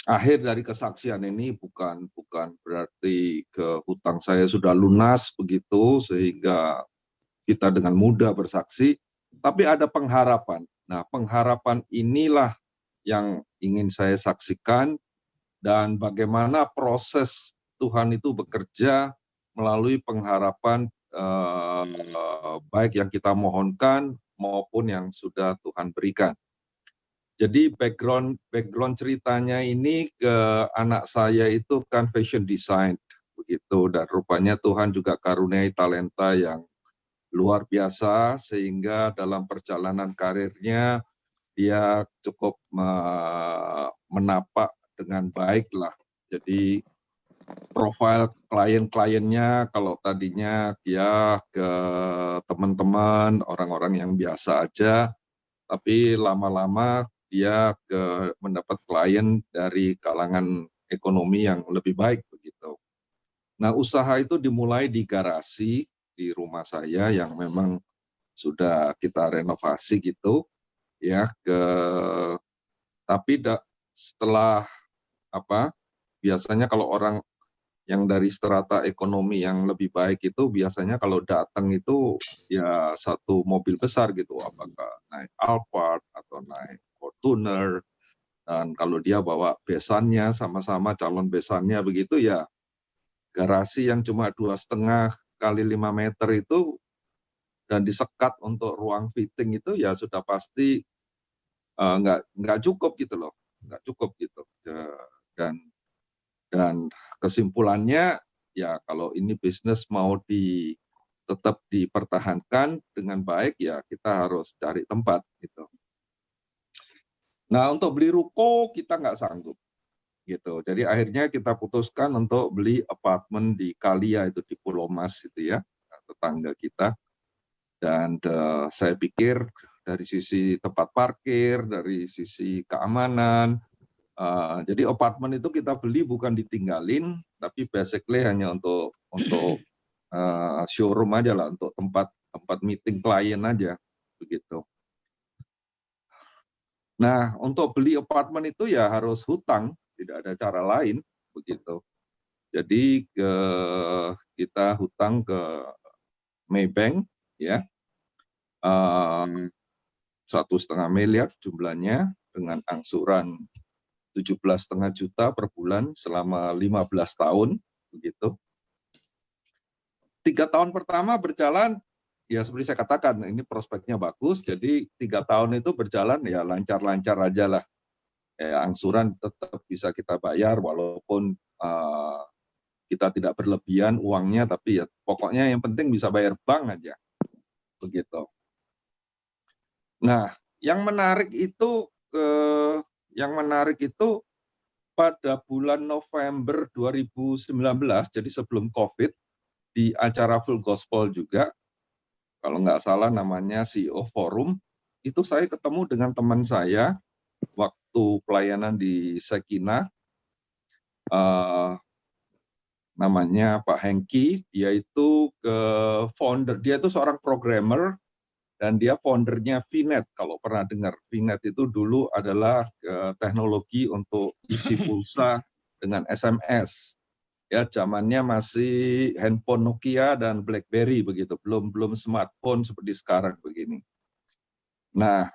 akhir dari kesaksian ini bukan berarti hutang saya sudah lunas begitu sehingga kita dengan mudah bersaksi, tapi ada pengharapan. Nah, pengharapan inilah yang ingin saya saksikan dan bagaimana proses Tuhan itu bekerja melalui pengharapan baik yang kita mohonkan maupun yang sudah Tuhan berikan. Jadi background ceritanya ini ke anak saya itu kan fashion design begitu, dan rupanya Tuhan juga karuniai talenta yang luar biasa sehingga dalam perjalanan karirnya dia cukup menapak dengan baik lah. Jadi profil klien-kliennya kalau tadinya dia ke teman-teman orang-orang yang biasa aja, tapi lama-lama dia mendapat klien dari kalangan ekonomi yang lebih baik begitu. Nah, usaha itu dimulai di garasi di rumah saya yang memang sudah kita renovasi gitu ya, tapi setelah biasanya kalau orang yang dari strata ekonomi yang lebih baik itu biasanya kalau datang itu ya satu mobil besar gitu, apakah naik Alphard atau naik Fortuner, dan kalau dia bawa besannya sama-sama calon besannya begitu ya, garasi yang cuma 2,5 kali 5 meter itu dan disekat untuk ruang fitting itu ya sudah pasti nggak cukup gitu loh, nggak cukup gitu. Dan kesimpulannya ya kalau ini bisnis mau tetap dipertahankan dengan baik ya kita harus cari tempat gitu. Nah, untuk beli ruko kita nggak sanggup gitu. Jadi akhirnya kita putuskan untuk beli apartemen di Kalia itu di Pulau Mas itu ya, tetangga kita. Dan saya pikir dari sisi tempat parkir, dari sisi keamanan, jadi apartemen itu kita beli bukan ditinggalin, tapi basically hanya untuk showroom aja lah, untuk tempat meeting klien aja begitu. Nah, untuk beli apartemen itu ya harus hutang, tidak ada cara lain begitu. Jadi kita hutang ke Maybank ya, 1,5 miliar jumlahnya dengan angsuran 17,5 juta per bulan selama 15 tahun begitu. 3 tahun pertama berjalan ya seperti saya katakan, ini prospeknya bagus, jadi 3 tahun itu berjalan ya lancar-lancar aja lah. Angsuran tetap bisa kita bayar walaupun kita tidak berlebihan uangnya, tapi ya pokoknya yang penting bisa bayar bank aja begitu. Nah, yang menarik itu pada bulan November 2019, jadi sebelum COVID, di acara Full Gospel juga, kalau nggak salah namanya CEO Forum, itu saya ketemu dengan teman saya waktu pelayanan di Sekina, namanya Pak Hengki, dia itu founder, dia itu seorang programmer, dan dia foundernya VNet. Kalau pernah dengar, VNet itu dulu adalah teknologi untuk isi pulsa dengan SMS. Ya, zamannya masih handphone Nokia dan BlackBerry begitu, belum smartphone seperti sekarang begini. Nah,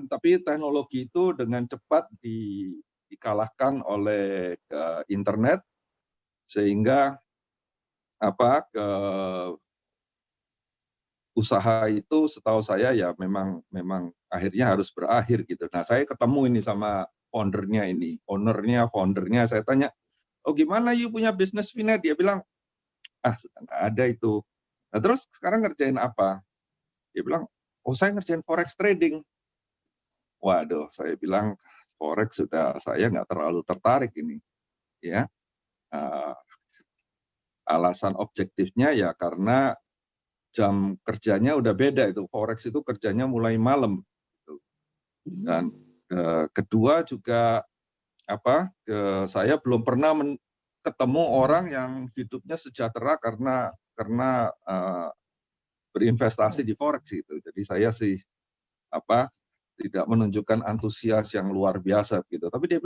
tapi teknologi itu dengan cepat dikalahkan oleh internet, sehingga usaha itu setahu saya ya memang akhirnya harus berakhir gitu. Nah, saya ketemu ini sama foundernya ini, foundernya, saya tanya, oh gimana you punya bisnis VNet? Dia bilang, sudah nggak ada itu. Nah, terus sekarang ngerjain apa? Dia bilang, oh saya ngerjain forex trading. Waduh, saya bilang forex sudah saya nggak terlalu tertarik ini, ya. Alasan objektifnya ya karena jam kerjanya udah beda itu, forex itu kerjanya mulai malam. Dan kedua juga saya belum pernah ketemu orang yang hidupnya sejahtera karena berinvestasi di forex itu. Jadi saya sih tidak menunjukkan antusias yang luar biasa gitu. Tapi dia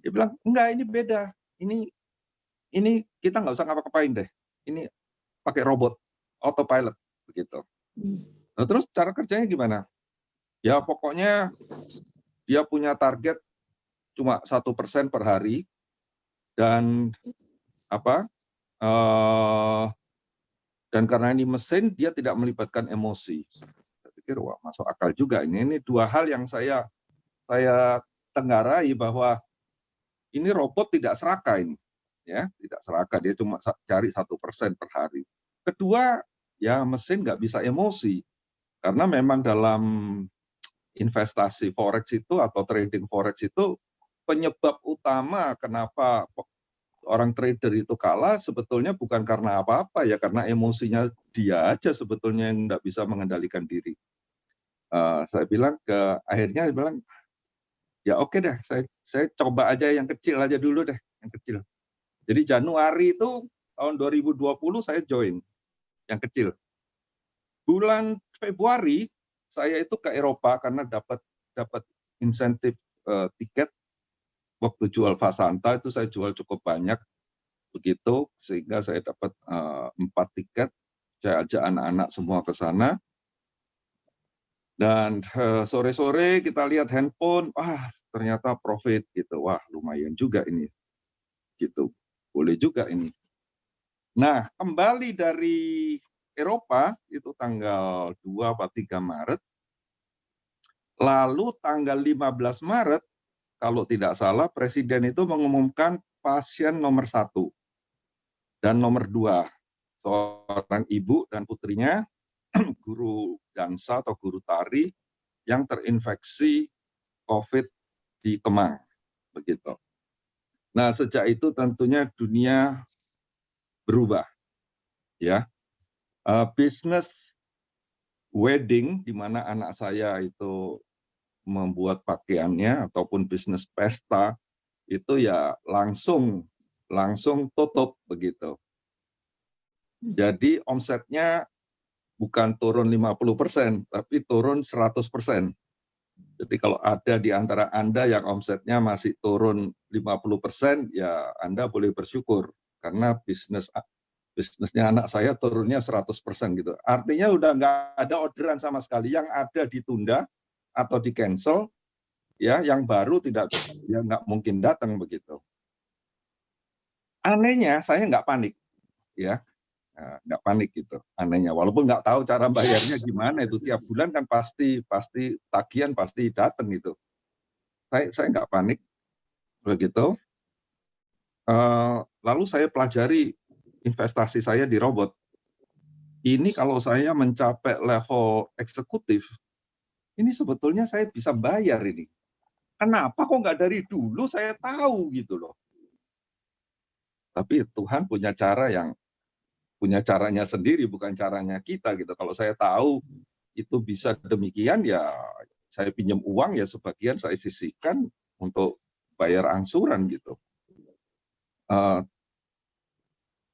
bilang enggak, ini beda. Ini kita nggak usah ngapa-ngapain deh. Ini pakai robot autopilot begitu. Nah, terus cara kerjanya gimana? Ya pokoknya dia punya target cuma 1% per hari, dan Dan karena ini mesin, dia tidak melibatkan emosi. Saya pikir, wah, masuk akal juga ini. Ini dua hal yang saya tenggarai bahwa ini robot tidak serakah ini, ya, tidak serakah. Dia cuma cari 1% per hari. Kedua, ya mesin nggak bisa emosi, karena memang dalam investasi forex itu atau trading forex itu penyebab utama kenapa orang trader itu kalah sebetulnya bukan karena apa-apa ya, karena emosinya dia aja sebetulnya yang nggak bisa mengendalikan diri. Saya bilang akhirnya saya bilang ya oke deh, saya coba aja yang kecil aja dulu deh, yang kecil. Jadi Januari itu tahun 2020 saya join yang kecil. Bulan Februari saya itu ke Eropa karena dapat insentif tiket. Waktu jual Fasanta itu saya jual cukup banyak begitu, sehingga saya dapat 4 tiket. Saya ajak anak-anak semua ke sana. Dan sore-sore kita lihat handphone, wah ternyata profit gitu. Wah lumayan juga ini. Gitu. Boleh juga ini. Nah, kembali dari Eropa itu tanggal 2 atau 3 Maret. Lalu tanggal 15 Maret kalau tidak salah, Presiden itu mengumumkan pasien nomor 1 dan nomor 2, seorang ibu dan putrinya, guru dansa atau guru tari yang terinfeksi COVID di Kemang, begitu. Nah, sejak itu tentunya dunia berubah, ya. Bisnis wedding di mana anak saya itu membuat pakaiannya ataupun bisnis pesta itu ya langsung tutup begitu. Jadi omsetnya bukan turun 50%, tapi turun 100%. Jadi kalau ada di antara Anda yang omsetnya masih turun 50%, ya Anda boleh bersyukur karena bisnisnya anak saya turunnya 100% gitu. Artinya udah nggak ada orderan sama sekali, yang ada ditunda atau di cancel, ya yang baru tidak, ya nggak mungkin datang begitu. Anehnya saya nggak panik, ya nggak panik gitu. Anehnya, walaupun nggak tahu cara bayarnya gimana itu, tiap bulan kan pasti tagihan pasti datang gitu. Saya nggak panik begitu. Lalu saya pelajari investasi saya di robot. Ini kalau saya mencapai level eksekutif, ini sebetulnya saya bisa bayar ini. Kenapa kok nggak dari dulu saya tahu gitu loh. Tapi Tuhan punya caranya sendiri, bukan caranya kita gitu. Kalau saya tahu itu bisa demikian, ya saya pinjam uang, ya sebagian saya sisihkan untuk bayar angsuran gitu.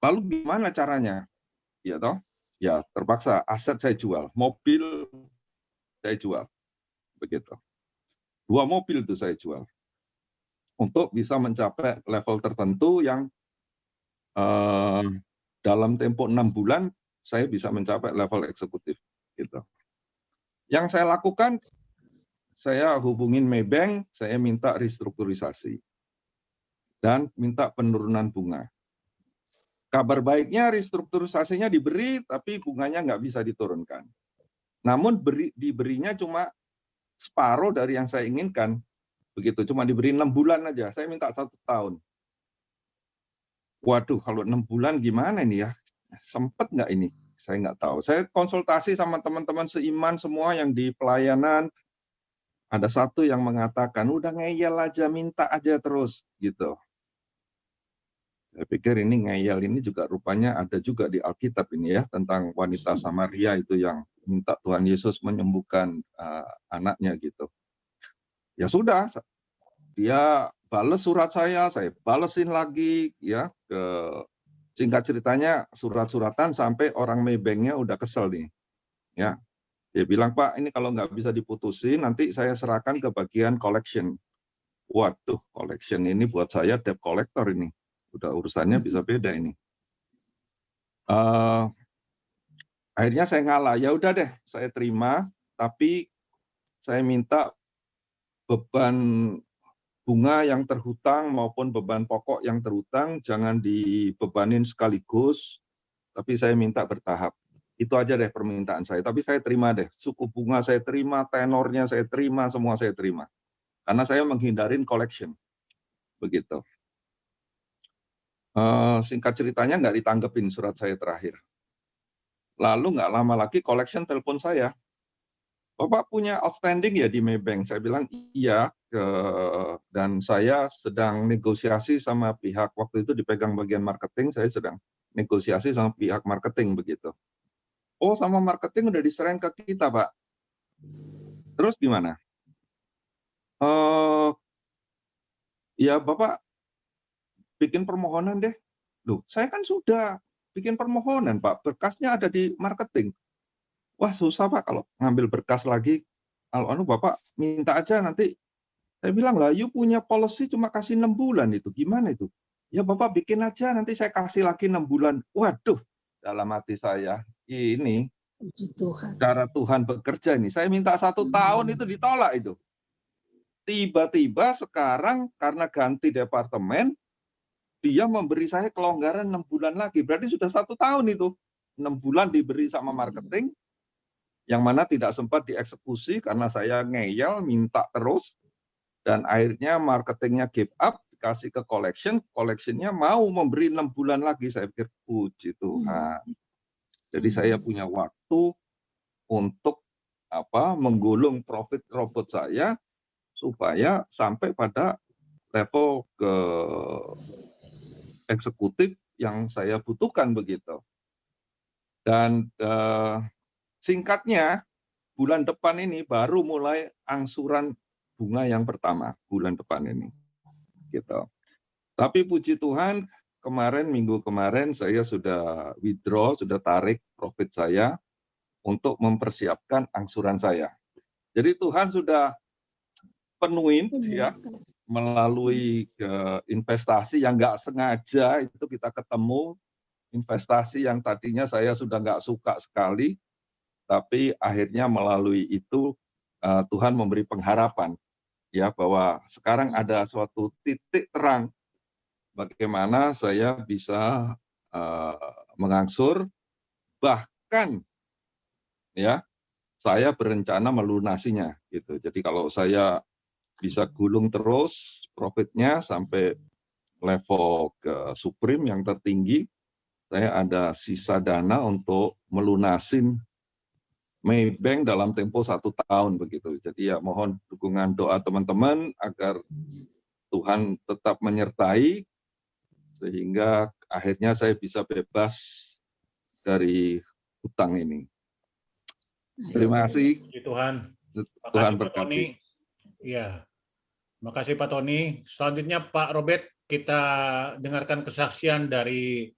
Lalu gimana caranya? Ya toh, ya terpaksa aset saya jual, mobil saya jual, begitu. 2 mobil itu saya jual untuk bisa mencapai level tertentu yang dalam tempo 6 bulan saya bisa mencapai level eksekutif. Gitu. Yang saya lakukan, saya hubungin Maybank, saya minta restrukturisasi dan minta penurunan bunga. Kabar baiknya restrukturisasinya diberi, tapi bunganya nggak bisa diturunkan. Namun diberinya cuma separuh dari yang saya inginkan. Begitu, cuma diberi 6 bulan aja. Saya minta 1 tahun. Waduh, kalau 6 bulan gimana ini ya? Sempet nggak ini? Saya nggak tahu. Saya konsultasi sama teman-teman seiman semua yang di pelayanan. Ada satu yang mengatakan, udah ngeyel aja, minta aja terus. Gitu. Saya pikir ini ngeyel ini juga rupanya ada juga di Alkitab ini ya, tentang wanita Samaria itu yang minta Tuhan Yesus menyembuhkan anaknya gitu. Ya sudah, dia balas surat saya balesin lagi ya. Singkat ceritanya surat-suratan sampai orang Maybanknya udah kesel nih. Ya, dia bilang, Pak, ini kalau nggak bisa diputusin, nanti saya serahkan ke bagian collection. Waduh, collection ini buat saya debt collector ini. Udah urusannya bisa beda ini. Akhirnya saya ngalah, ya udah deh, saya terima, tapi saya minta beban bunga yang terhutang maupun beban pokok yang terhutang jangan dibebanin sekaligus, tapi saya minta bertahap. Itu aja deh permintaan saya. Tapi saya terima deh, suku bunga saya terima, tenornya saya terima, semua saya terima. Karena saya menghindarin collection. Begitu. Singkat ceritanya nggak ditanggepin surat saya terakhir. Lalu nggak lama lagi collection telepon saya. Bapak punya outstanding ya di Maybank? Saya bilang iya, dan saya sedang negosiasi sama pihak, waktu itu dipegang bagian marketing, saya sedang negosiasi sama pihak marketing begitu. Oh, sama marketing udah diserahin ke kita, Pak. Terus gimana? Ya Bapak bikin permohonan deh. Loh, saya kan sudah bikin permohonan, Pak. Berkasnya ada di marketing. Wah, susah Pak kalau ngambil berkas lagi. Kalau Bapak minta aja nanti. Saya bilang lah, you punya policy cuma kasih 6 bulan itu. Gimana itu? Ya Bapak bikin aja, nanti saya kasih lagi 6 bulan. Waduh, dalam hati saya, ini cara Tuhan bekerja ini. Saya minta 1 tahun itu ditolak itu. Tiba-tiba sekarang karena ganti departemen, dia memberi saya kelonggaran 6 bulan lagi. Berarti sudah 1 tahun itu. 6 bulan diberi sama marketing, yang mana tidak sempat dieksekusi karena saya ngeyel, minta terus. Dan akhirnya marketingnya give up, dikasih ke collectionnya mau memberi 6 bulan lagi. Saya pikir, puji Tuhan. Jadi saya punya waktu untuk menggulung profit robot saya, supaya sampai pada level ke eksekutif yang saya butuhkan begitu. Dan singkatnya, bulan depan ini baru mulai angsuran bunga yang pertama, bulan depan ini. Gitu. Tapi puji Tuhan, minggu kemarin saya sudah withdraw, sudah tarik profit saya untuk mempersiapkan angsuran saya. Jadi Tuhan sudah penuhin ya, melalui investasi yang nggak sengaja itu kita ketemu, investasi yang tadinya saya sudah nggak suka sekali, tapi akhirnya melalui itu Tuhan memberi pengharapan ya, bahwa sekarang ada suatu titik terang bagaimana saya bisa mengangsur, bahkan ya saya berencana melunasinya gitu. Jadi kalau saya bisa gulung terus profitnya sampai level ke Supreme yang tertinggi, saya ada sisa dana untuk melunasin Maybank dalam tempo 1 tahun begitu. Jadi ya mohon dukungan doa teman-teman agar Tuhan tetap menyertai sehingga akhirnya saya bisa bebas dari hutang ini. Terima kasih. Puji Tuhan. Tuhan Makasih Pak Tony. Iya. Makasih Pak Tony. Selanjutnya Pak Robert, kita dengarkan kesaksian dari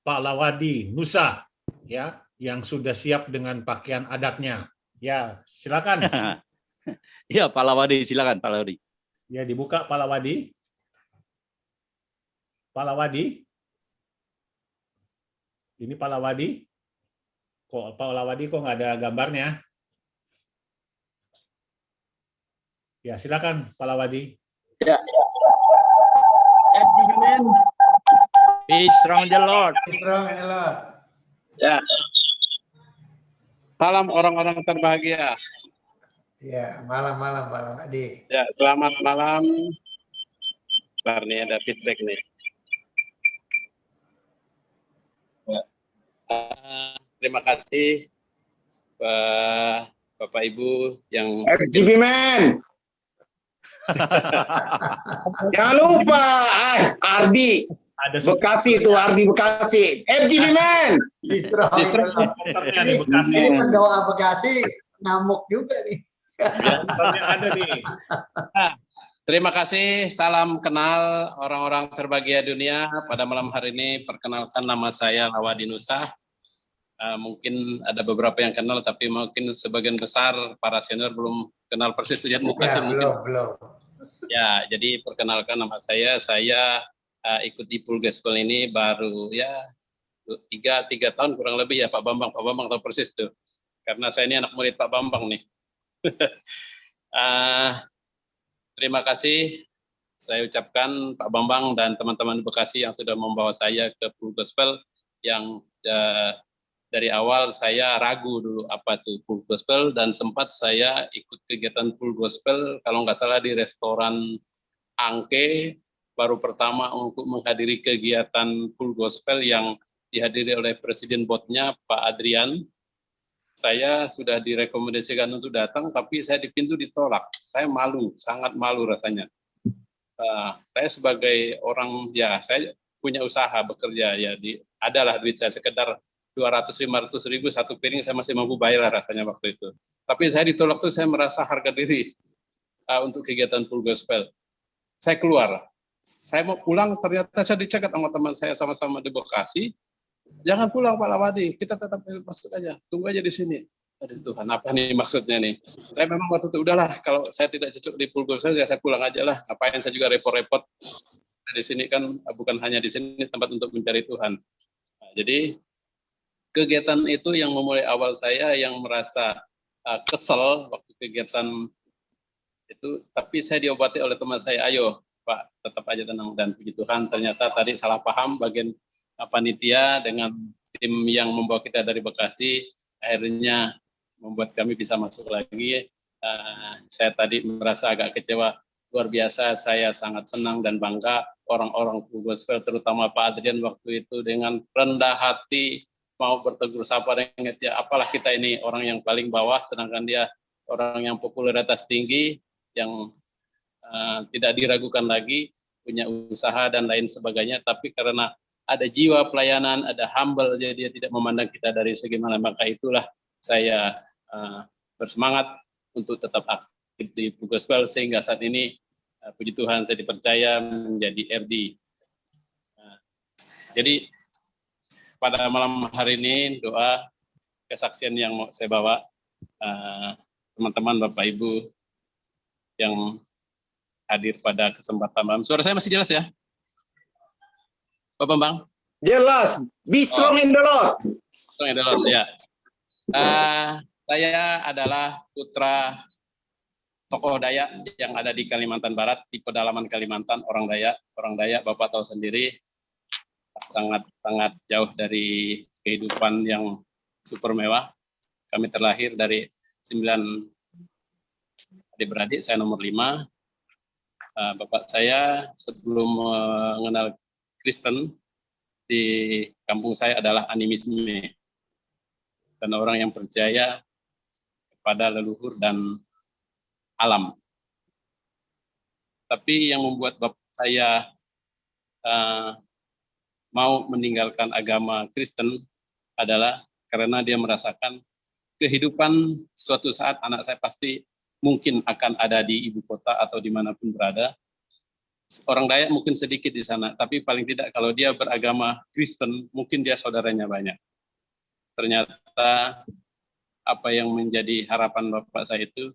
Pak Lawadi Nusa ya, yang sudah siap dengan pakaian adatnya. Ya, silakan. Ya, Pak Lawadi, silakan Pak Lawadi. Ya, dibuka Pak Lawadi. Pak Lawadi. Ini Pak Lawadi. Kok Pak Lawadi kok nggak ada gambarnya? Ya, silakan Pak Lawadi. Ya. Amen. Be strong the Lord. Ya. Salam orang-orang terbahagia. Ya, malam-malam Pak Lawadi. Ya, selamat malam. Bentar nih ada feedback nih. Ya. Terima kasih Bapak Ibu yang FGP Man. Jangan lupa Ardi Ada Bekasi itu, Ardi Bekasi. FGP Man. supporternya di Bekasi. Ini pendoa Bekasi ngamuk juga nih. Supporternya ada nih. terima kasih, salam kenal orang-orang terbahagia dunia. Pada malam hari ini perkenalkan, nama saya Lawadi Nusa. Mungkin ada beberapa yang kenal, tapi mungkin sebagian besar para senior belum kenal persis lihat muka Ya, saya mungkin. belum. Ya, jadi perkenalkan nama saya ikut di Pool Gospel ini baru ya 3 tahun kurang lebih ya Pak Bambang tahu persis tuh. Karena saya ini anak murid Pak Bambang nih. Terima kasih saya ucapkan Pak Bambang dan teman-teman Bekasi yang sudah membawa saya ke Pool Gospel. yang dari awal saya ragu dulu apa itu full gospel, dan sempat saya ikut kegiatan full gospel kalau nggak salah di restoran Angke, baru pertama untuk menghadiri kegiatan full gospel yang dihadiri oleh Presiden Boardnya Pak Adrian. Saya sudah direkomendasikan untuk datang, tapi saya di pintu ditolak. Saya malu, sangat malu rasanya. Saya sebagai orang, ya saya punya usaha bekerja, ya adalah duit saya sekedar 200-500 ribu satu piring, saya masih mampu bayar rasanya waktu itu. Tapi saya ditolak tuh, saya merasa harga diri untuk kegiatan full gospel. Saya keluar, saya mau pulang, ternyata saya dicegat sama teman saya sama-sama di Bekasi. Jangan pulang Pak Lawadi, kita tetap masuk aja, tunggu aja di sini. Aduh Tuhan, apa nih maksudnya nih? Saya memang waktu itu udahlah, kalau saya tidak cocok di full gospel, ya saya pulang aja lah. Ngapain saya juga repot-repot. Di sini kan bukan hanya di sini tempat untuk mencari Tuhan. Nah, jadi kegiatan itu yang memulai awal saya yang merasa kesel waktu kegiatan itu, tapi saya diobati oleh teman saya, ayo Pak, tetap aja tenang, dan puji Tuhan ternyata tadi salah paham bagian panitia dengan tim yang membawa kita dari Bekasi, akhirnya membuat kami bisa masuk lagi. Saya tadi merasa agak kecewa, luar biasa, saya sangat senang dan bangga orang-orang full gospel, terutama Pak Adrian waktu itu dengan rendah hati mau bertegur sapa dengan dia, apalah kita ini orang yang paling bawah, sedangkan dia orang yang popularitas tinggi, yang tidak diragukan lagi, punya usaha dan lain sebagainya, tapi karena ada jiwa pelayanan, ada humble, jadi dia tidak memandang kita dari segi mana, maka itulah saya bersemangat untuk tetap aktif di full gospel, sehingga saat ini puji Tuhan saya dipercaya menjadi RD. Jadi pada malam hari ini doa kesaksian yang mau saya bawa, teman-teman Bapak Ibu yang hadir pada kesempatan malam. Suara saya masih jelas ya? Pak Bambang? Jelas. Be strong in the Lord. Strong in the Lord, ya. Saya adalah putra tokoh Dayak yang ada di Kalimantan Barat, di pedalaman Kalimantan, orang Dayak, Bapak tahu sendiri, sangat jauh dari kehidupan yang super mewah. Kami terlahir dari 9 adik-beradik, saya nomor 5. Bapak saya sebelum mengenal Kristen di kampung saya adalah animisme, dan orang yang percaya kepada leluhur dan alam. Tapi yang membuat bapak saya mau meninggalkan agama Kristen adalah karena dia merasakan kehidupan suatu saat anak saya pasti mungkin akan ada di ibu kota atau dimanapun berada. Orang Dayak mungkin sedikit di sana, tapi paling tidak kalau dia beragama Kristen, mungkin dia saudaranya banyak. Ternyata apa yang menjadi harapan bapak saya itu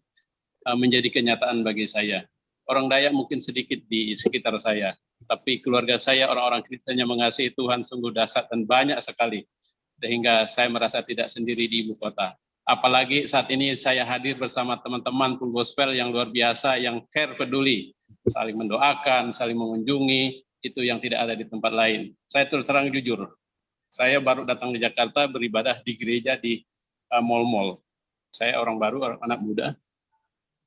menjadi kenyataan bagi saya. Orang Dayak mungkin sedikit di sekitar saya, tapi keluarga saya orang-orang Kristen yang mengasihi Tuhan sungguh dahsyat dan banyak sekali, sehingga saya merasa tidak sendiri di ibu kota. Apalagi saat ini saya hadir bersama teman-teman full gospel yang luar biasa, yang care, peduli, saling mendoakan, saling mengunjungi, itu yang tidak ada di tempat lain. Saya terus terang jujur, saya baru datang di Jakarta beribadah di gereja di mall-mall. Saya orang baru, orang anak muda.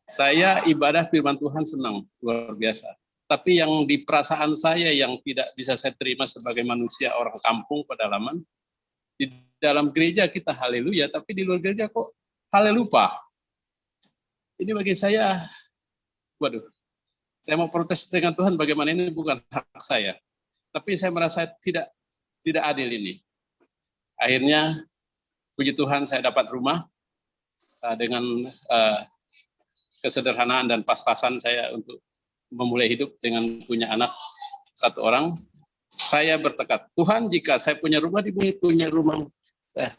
Saya ibadah firman Tuhan senang, luar biasa. Tapi yang di perasaan saya yang tidak bisa saya terima sebagai manusia orang kampung pedalaman, di dalam gereja kita haleluya, tapi di luar gereja kok halelupa. Ini bagi saya, waduh, saya mau protes dengan Tuhan, bagaimana ini bukan hak saya. Tapi saya merasa tidak adil ini. Akhirnya, puji Tuhan saya dapat rumah dengan kesederhanaan dan pas-pasan saya untuk memulai hidup dengan punya anak 1 orang. Saya bertekad, Tuhan jika saya punya rumah di bumi,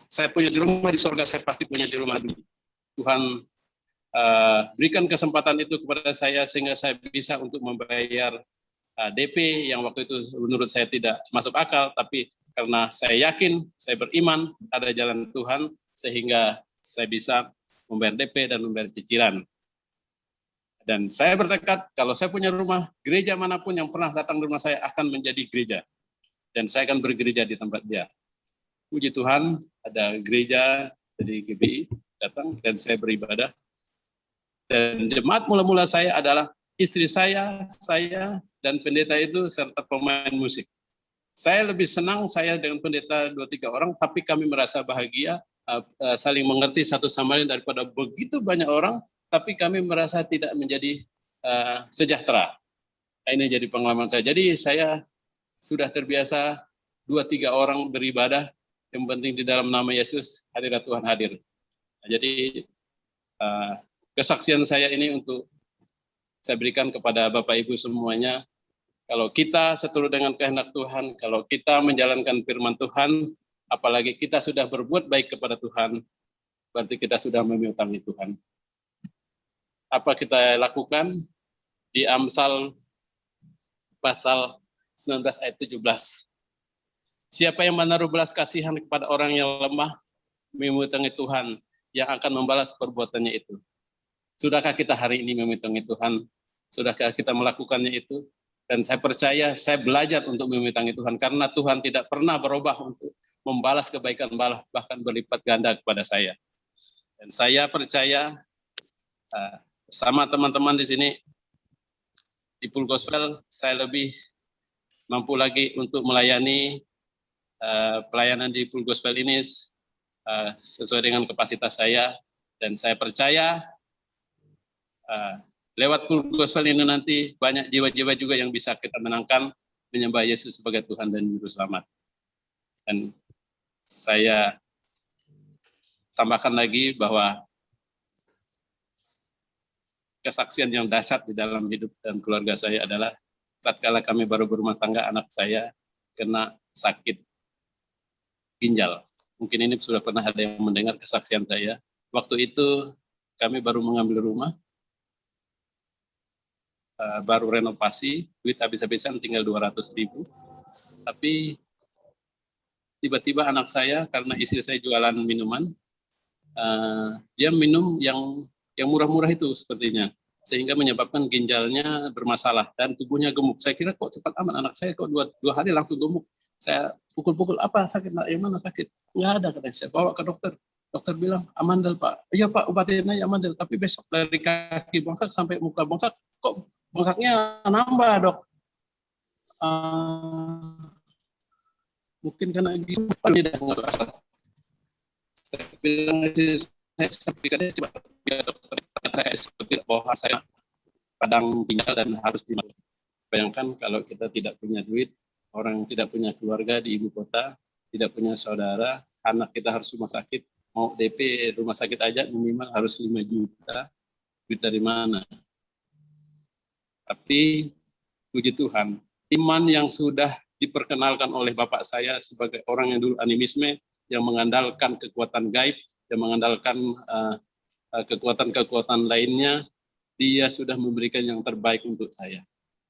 saya punya di rumah di surga, saya pasti punya di rumah di Tuhan. Berikan kesempatan itu kepada saya sehingga saya bisa untuk membayar DP yang waktu itu menurut saya tidak masuk akal, tapi karena saya yakin, saya beriman ada jalan Tuhan sehingga saya bisa membayar DP dan membayar cicilan. Dan saya bertekad kalau saya punya rumah, gereja manapun yang pernah datang ke rumah saya akan menjadi gereja. Dan saya akan bergereja di tempat dia. puji Tuhan ada gereja dari GBI datang dan saya beribadah. Dan jemaat mula-mula saya adalah istri saya, dan pendeta itu serta pemain musik. Saya lebih senang saya dengan pendeta 2-3 orang, tapi kami merasa bahagia, saling mengerti satu sama lain daripada begitu banyak orang, tapi kami merasa tidak menjadi sejahtera. Nah, ini jadi pengalaman saya. Jadi saya sudah terbiasa 2-3 orang beribadah, yang penting di dalam nama Yesus hadirat Tuhan hadir. Nah, jadi kesaksian saya ini untuk saya berikan kepada Bapak Ibu semuanya. Kalau kita seturut dengan kehendak Tuhan, kalau kita menjalankan firman Tuhan, apalagi kita sudah berbuat baik kepada Tuhan, berarti kita sudah memiutangi Tuhan. Apa kita lakukan? Di Amsal pasal 19 ayat 17. Siapa yang menaruh belas kasihan kepada orang yang lemah, memiutangi Tuhan yang akan membalas perbuatannya itu. Sudahkah kita hari ini memiutangi Tuhan? Sudahkah kita melakukannya itu? Dan saya percaya, saya belajar untuk memiutangi Tuhan, karena Tuhan tidak pernah berubah untuk membalas kebaikan, bahkan berlipat ganda kepada saya. Dan saya percaya, bersama teman-teman di sini, di Full Gospel, saya lebih mampu lagi untuk melayani pelayanan di Full Gospel ini sesuai dengan kapasitas saya. Dan saya percaya, lewat Full Gospel ini nanti banyak jiwa-jiwa juga yang bisa kita menangkan, menyembah Yesus sebagai Tuhan dan Juru Selamat. Dan saya tambahkan lagi bahwa kesaksian yang dahsyat di dalam hidup dan keluarga saya adalah tatkala kami baru berumah tangga, anak saya kena sakit ginjal. Mungkin ini sudah pernah ada yang mendengar kesaksian saya. Waktu itu kami baru mengambil rumah, baru renovasi, duit habis-habisan tinggal 200.000. Tapi tiba-tiba anak saya, karena istri saya jualan minuman, dia minum yang murah-murah itu sepertinya, sehingga menyebabkan ginjalnya bermasalah dan tubuhnya gemuk. Saya kira kok cepat aman, anak saya kok dua hari langsung gemuk. Saya pukul-pukul, apa sakit, yang mana sakit? Nggak ada, katanya. Saya bawa ke dokter. Dokter bilang, amandel Pak. Iya Pak, obatin aja amandel. Tapi besok dari kaki bengkak sampai muka bengkak, kok bengkaknya nambah dok. Mungkin karena gimana dah nggak salah. Saya bilang saya pikirnya coba saya seperti bahwa saya padang tinggal dan harus dimakan. Bayangkan kalau kita tidak punya duit, orang yang tidak punya keluarga di ibu kota, tidak punya saudara, anak kita harus rumah sakit, mau DP rumah sakit aja minimal harus 5 juta, duit dari mana? Tapi puji Tuhan, iman yang sudah diperkenalkan oleh bapak saya sebagai orang yang dulu animisme, yang mengandalkan kekuatan gaib, yang mengandalkan kekuatan-kekuatan lainnya, dia sudah memberikan yang terbaik untuk saya.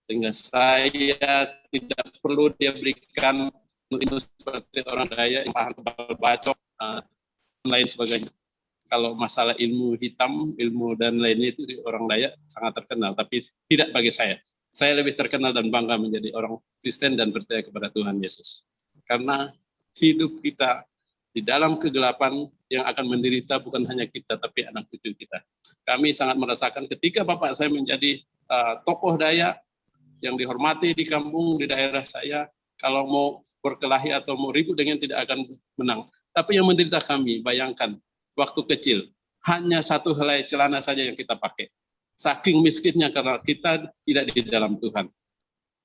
Sehingga saya tidak perlu dia berikan ilmu seperti orang Daya yang paham bacok, lain sebagainya. Kalau masalah ilmu hitam, ilmu dan lainnya itu di orang Dayak sangat terkenal, tapi tidak bagi saya. Saya lebih terkenal dan bangga menjadi orang Kristen dan percaya kepada Tuhan Yesus. Karena hidup kita di dalam kegelapan yang akan menderita bukan hanya kita, tapi anak cucu kita. Kami sangat merasakan ketika bapak saya menjadi tokoh Dayak yang dihormati di kampung, di daerah saya, kalau mau berkelahi atau mau ribut dengan tidak akan menang. Tapi yang menderita kami, bayangkan, waktu kecil, hanya satu helai celana saja yang kita pakai. Saking miskinnya karena kita tidak di dalam Tuhan.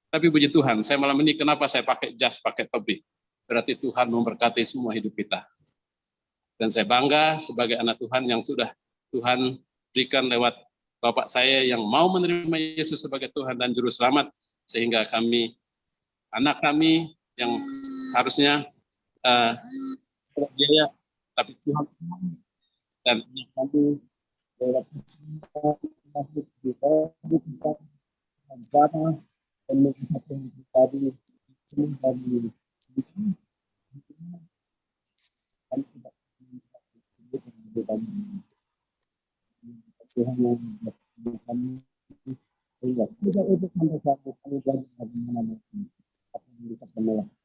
Tapi puji Tuhan, saya malam ini kenapa saya pakai jas, pakai topi? Berarti Tuhan memberkati semua hidup kita. Dan saya bangga sebagai anak Tuhan yang sudah Tuhan berikan lewat bapak saya yang mau menerima Yesus sebagai Tuhan dan Juru Selamat. Sehingga kami, anak kami yang harusnya biaya, tapi Tuhan dan kami lewat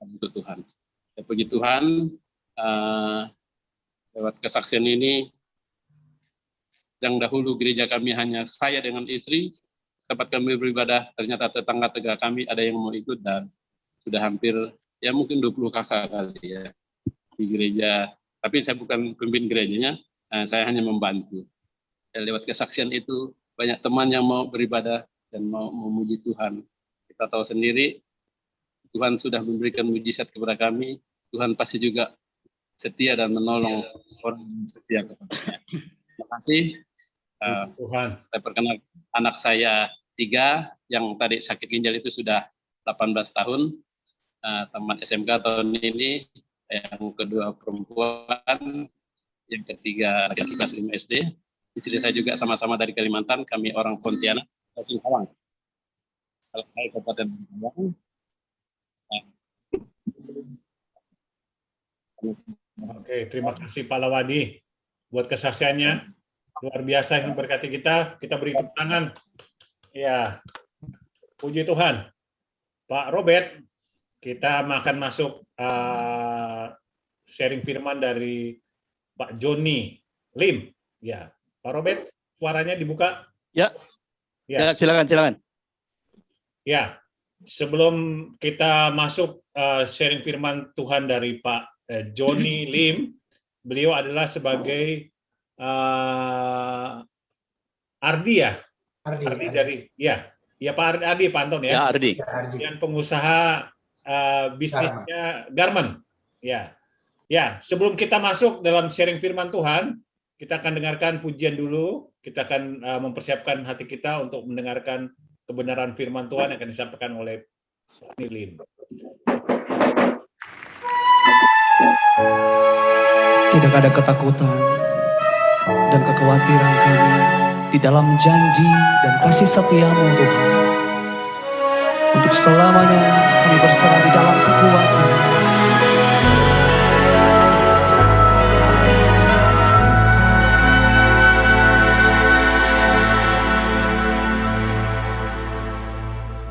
untuk Tuhan. Ya, puji Tuhan, lewat kesaksian ini, yang dahulu gereja kami hanya saya dengan istri, tempat kami beribadah, ternyata tetangga-tetangga kami ada yang mau ikut dan sudah hampir ya mungkin 20 kakak kali ya di gereja. Tapi saya bukan pemimpin gerejanya, saya hanya membantu. Dan lewat kesaksian itu banyak teman yang mau beribadah dan mau memuji Tuhan. Kita tahu sendiri Tuhan sudah memberikan mujizat kepada kami. Tuhan pasti juga setia dan menolong orang yang setia kepadanya. Terima kasih. Tuhan. Saya perkenalkan anak saya 3, yang tadi sakit ginjal itu sudah 18 tahun, tamat SMK tahun ini, yang kedua perempuan, yang ketiga laki-laki kelas 5 SD. Istri saya juga sama-sama dari Kalimantan, kami orang Pontianak, Singkawang. Kalau saya Kabupaten Singkawang. Oke, terima kasih Pak Lawadi buat kesaksiannya. Luar biasa yang memberkati kita. Kita beri tepuk tangan. Ya, puji Tuhan. Pak Robert, kita akan masuk sharing firman dari Pak Joni Lim. Ya, Pak Robert, suaranya dibuka. Ya, silakan. Ya, sebelum kita masuk sharing firman Tuhan dari Pak Joni Lim, beliau adalah sebagai Ardi ya? Ardi dari Pak Ardi, Pak Anton ya? Ya, Ardi. Yang pengusaha bisnisnya Garment. Ya. Ya, sebelum kita masuk dalam sharing firman Tuhan, kita akan dengarkan pujian dulu. Kita akan mempersiapkan hati kita untuk mendengarkan kebenaran firman Tuhan yang akan disampaikan oleh Pak Lim. Tidak ada ketakutan dan kekhawatiran kami di dalam janji dan kasih setia-Mu Tuhan. Untuk selamanya kami berserah di dalam kekuatan.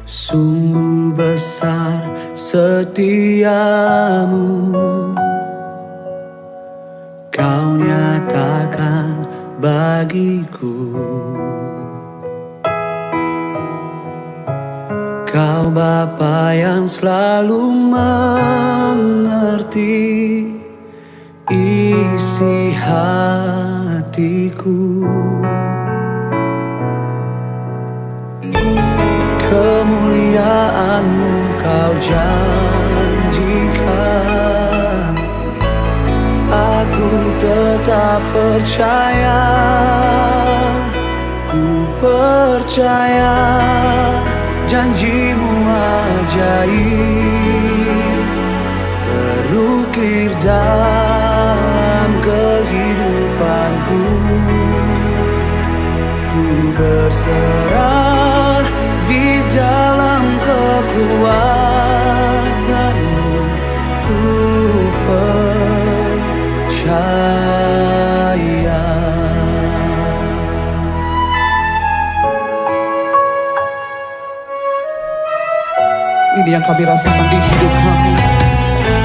Sungguh besar setia-Mu, Kau nyatakan bagiku. Kau Bapa yang selalu mengerti isi hatiku. Kemuliaan-Mu Kau janjikan, aku tetap percaya, ku percaya janji-Mu ajaib terukir dalam kehidupanku. Ku berserah di dalam kekuatan-Mu, ku percaya. Ini yang kami rasakan di hidup kami.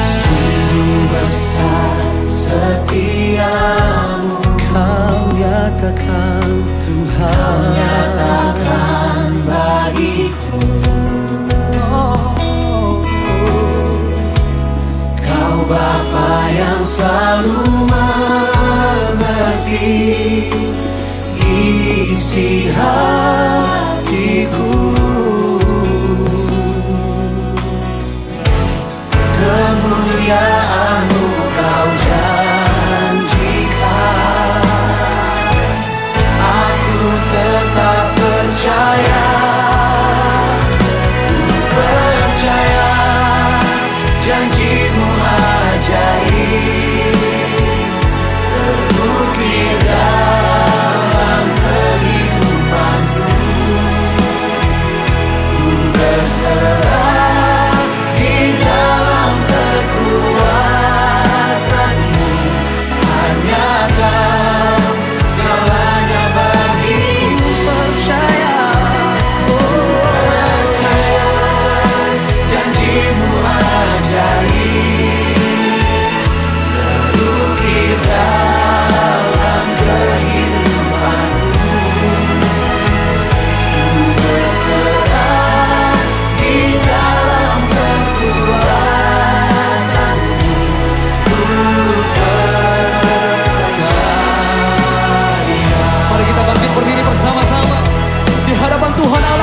Sungguh besar setia-Mu, Kau nyatakan Tuhan, Kau nyatakan bagiku. Kau Bapa yang selalu mengerti isi hatiku. Kemuliaan-Mu Kau janjikan, aku tetap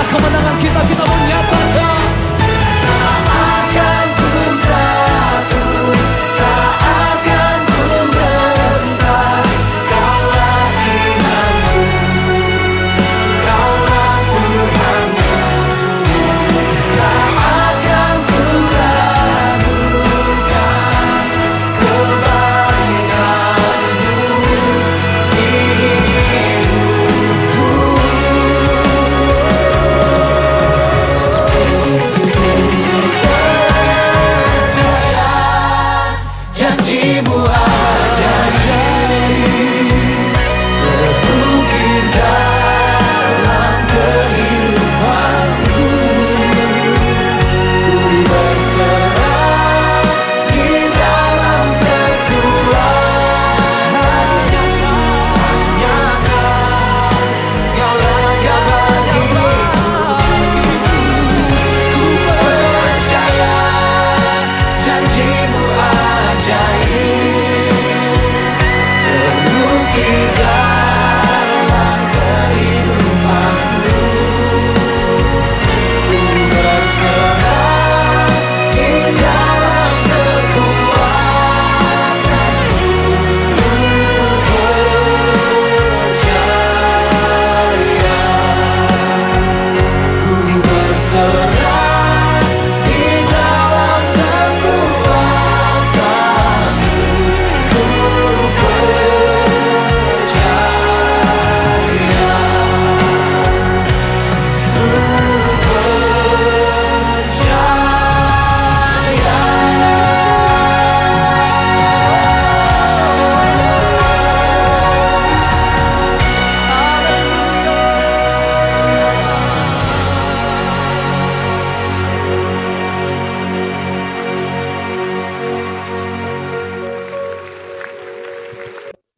kemenangan kita menyatakan tak akan ku takut, tak akan ku gentar. Kaulah imanku, Kaulah Tuhanku. Tak akan ku ragukan kebaikan-Mu di hidupku. Percaya janji-Mu ajaib, terukir dalam kehidupanku. Ku berserah di dalam kekuatan-Mu, nyatakan segala bagiku. Ku percaya janji-Mu ajaib, terukir dalam kehidupanku. Ku berserah di dalam kekuatan-Mu. Ku percaya, ku berserah di dalam kekuatan-Mu.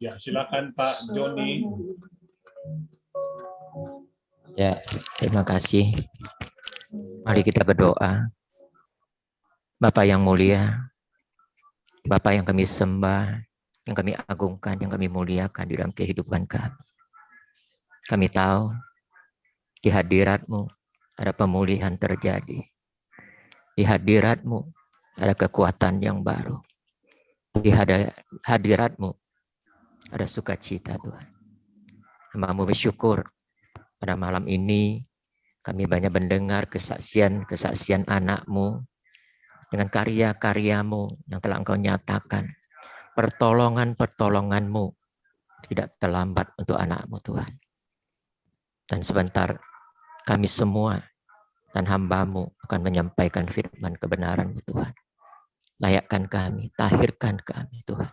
Ku Ya, silakan Pak Joni. Ya, terima kasih. Mari kita berdoa. Bapa yang mulia, Bapa yang kami sembah, yang kami agungkan, yang kami muliakan di dalam kehidupan kami. Kami tahu di hadirat-Mu ada pemulihan terjadi. Di hadirat-Mu ada kekuatan yang baru. Di hadirat-Mu ada sukacita, Tuhan. Hamba-Mu bersyukur pada malam ini kami banyak mendengar kesaksian anak-Mu dengan karya-karya-Mu yang telah Engkau nyatakan. Pertolongan-pertolongan-Mu tidak terlambat untuk anak-Mu, Tuhan. Dan sebentar kami semua dan hamba-Mu akan menyampaikan firman kebenaran-Mu, Tuhan. Layakkan kami, tahirkan kami, Tuhan.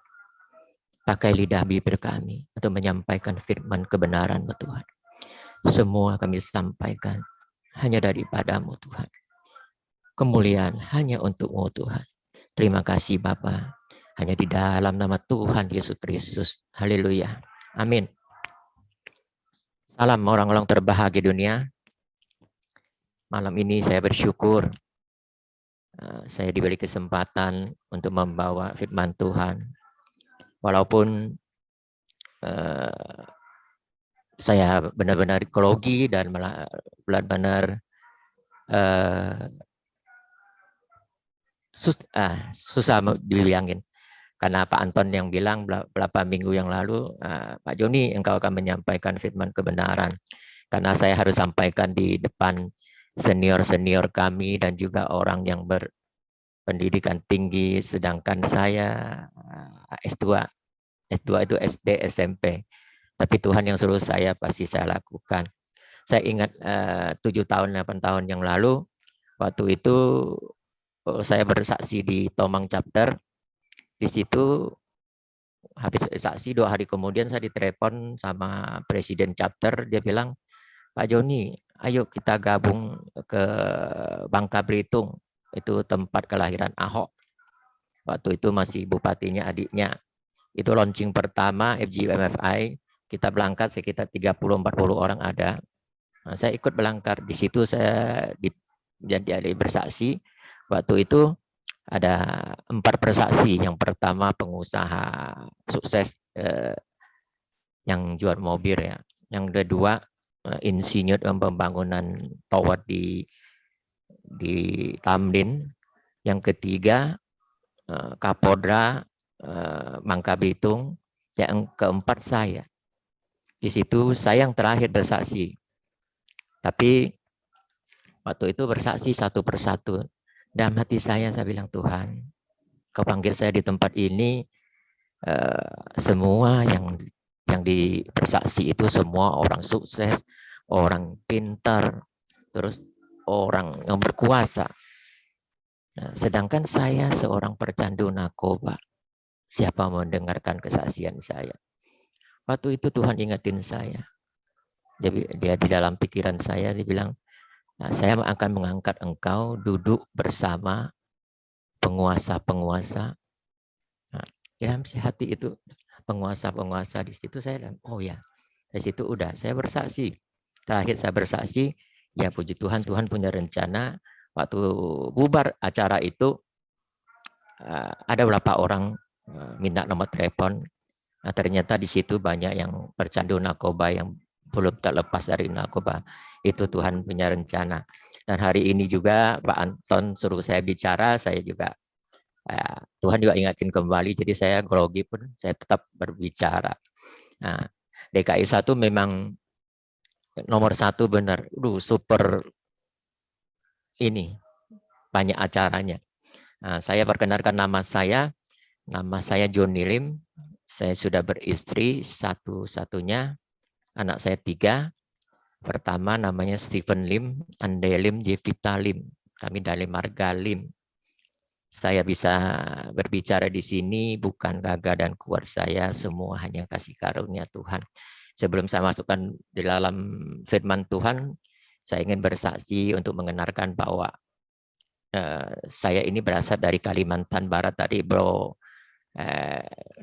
Pakai lidah bibir kami untuk menyampaikan firman kebenaran-Mu, Tuhan. Semua kami sampaikan hanya daripada-Mu, Tuhan. Kemuliaan hanya untuk-Mu, Tuhan. Terima kasih Bapa. Hanya di dalam nama Tuhan Yesus Kristus. Haleluya. Amin. Salam orang-orang terbahagia dunia. Malam ini saya bersyukur saya diberi kesempatan untuk membawa firman Tuhan. Walaupun saya benar-benar grogi dan benar-benar susah dibilangin. Karena Pak Anton yang bilang beberapa minggu yang lalu, Pak Joni, engkau akan menyampaikan firman kebenaran. Karena saya harus sampaikan di depan senior-senior kami dan juga orang yang berpendidikan tinggi, sedangkan saya S2. S2 itu SD, SMP. Tapi Tuhan yang suruh saya pasti saya lakukan. Saya ingat 7 tahun, 8 tahun yang lalu, waktu itu saya bersaksi di Tomang Chapter. Di situ habis saksi 2 hari kemudian saya ditelepon sama Presiden Chapter. Dia bilang, Pak Joni, ayo kita gabung ke Bangka Belitung. Itu tempat kelahiran Ahok. Waktu itu masih bupatinya adiknya. Itu launching pertama FGUMFI. Kita berangkat sekitar 30-40 orang ada. Nah, saya ikut berangkat. Di situ saya jadi bersaksi. Waktu itu ada 4 bersaksi. Yang pertama pengusaha sukses yang jual mobil ya. Yang kedua insinyur pembangunan tower di Tamrin. Yang ketiga Kapolda Bangka Belitung. Yang keempat saya. Di situ saya yang terakhir bersaksi. Tapi waktu itu bersaksi satu persatu. Dalam hati saya bilang, Tuhan, Kau panggil saya di tempat ini, semua yang bersaksi itu semua orang sukses, orang pintar, terus orang yang berkuasa. Nah, sedangkan saya seorang pecandu narkoba. Siapa mau mendengarkan kesaksian saya? Waktu itu Tuhan ingetin saya. Dia di dalam pikiran saya, dia bilang, nah, saya akan mengangkat engkau duduk bersama penguasa-penguasa. Nah, dalam hati itu penguasa-penguasa di situ saya bilang, oh ya, di situ udah saya bersaksi. Terakhir saya bersaksi, ya puji Tuhan, Tuhan punya rencana. Waktu bubar acara itu ada beberapa orang minta nomor telepon. Nah, ternyata di situ banyak yang bercandu narkoba yang belum terlepas dari narkoba. Itu Tuhan punya rencana. Dan hari ini juga Pak Anton suruh saya bicara, saya juga Tuhan juga ingatin kembali, jadi saya grogi pun saya tetap berbicara. Nah, DKI 1 memang nomor 1 benar, super ini banyak acaranya. Nah, saya perkenalkan nama saya Johnny Lim. Saya sudah beristri satu-satunya, anak saya 3. Pertama namanya Stephen Lim, Ande Lim, Jevita Lim. Kami dari marga Lim. Saya bisa berbicara di sini bukan gagah dan kuat saya, semua hanya kasih karunia Tuhan. Sebelum saya masukkan di dalam firman Tuhan, saya ingin bersaksi untuk mengenalkan bahwa saya ini berasal dari Kalimantan Barat, tadi Bro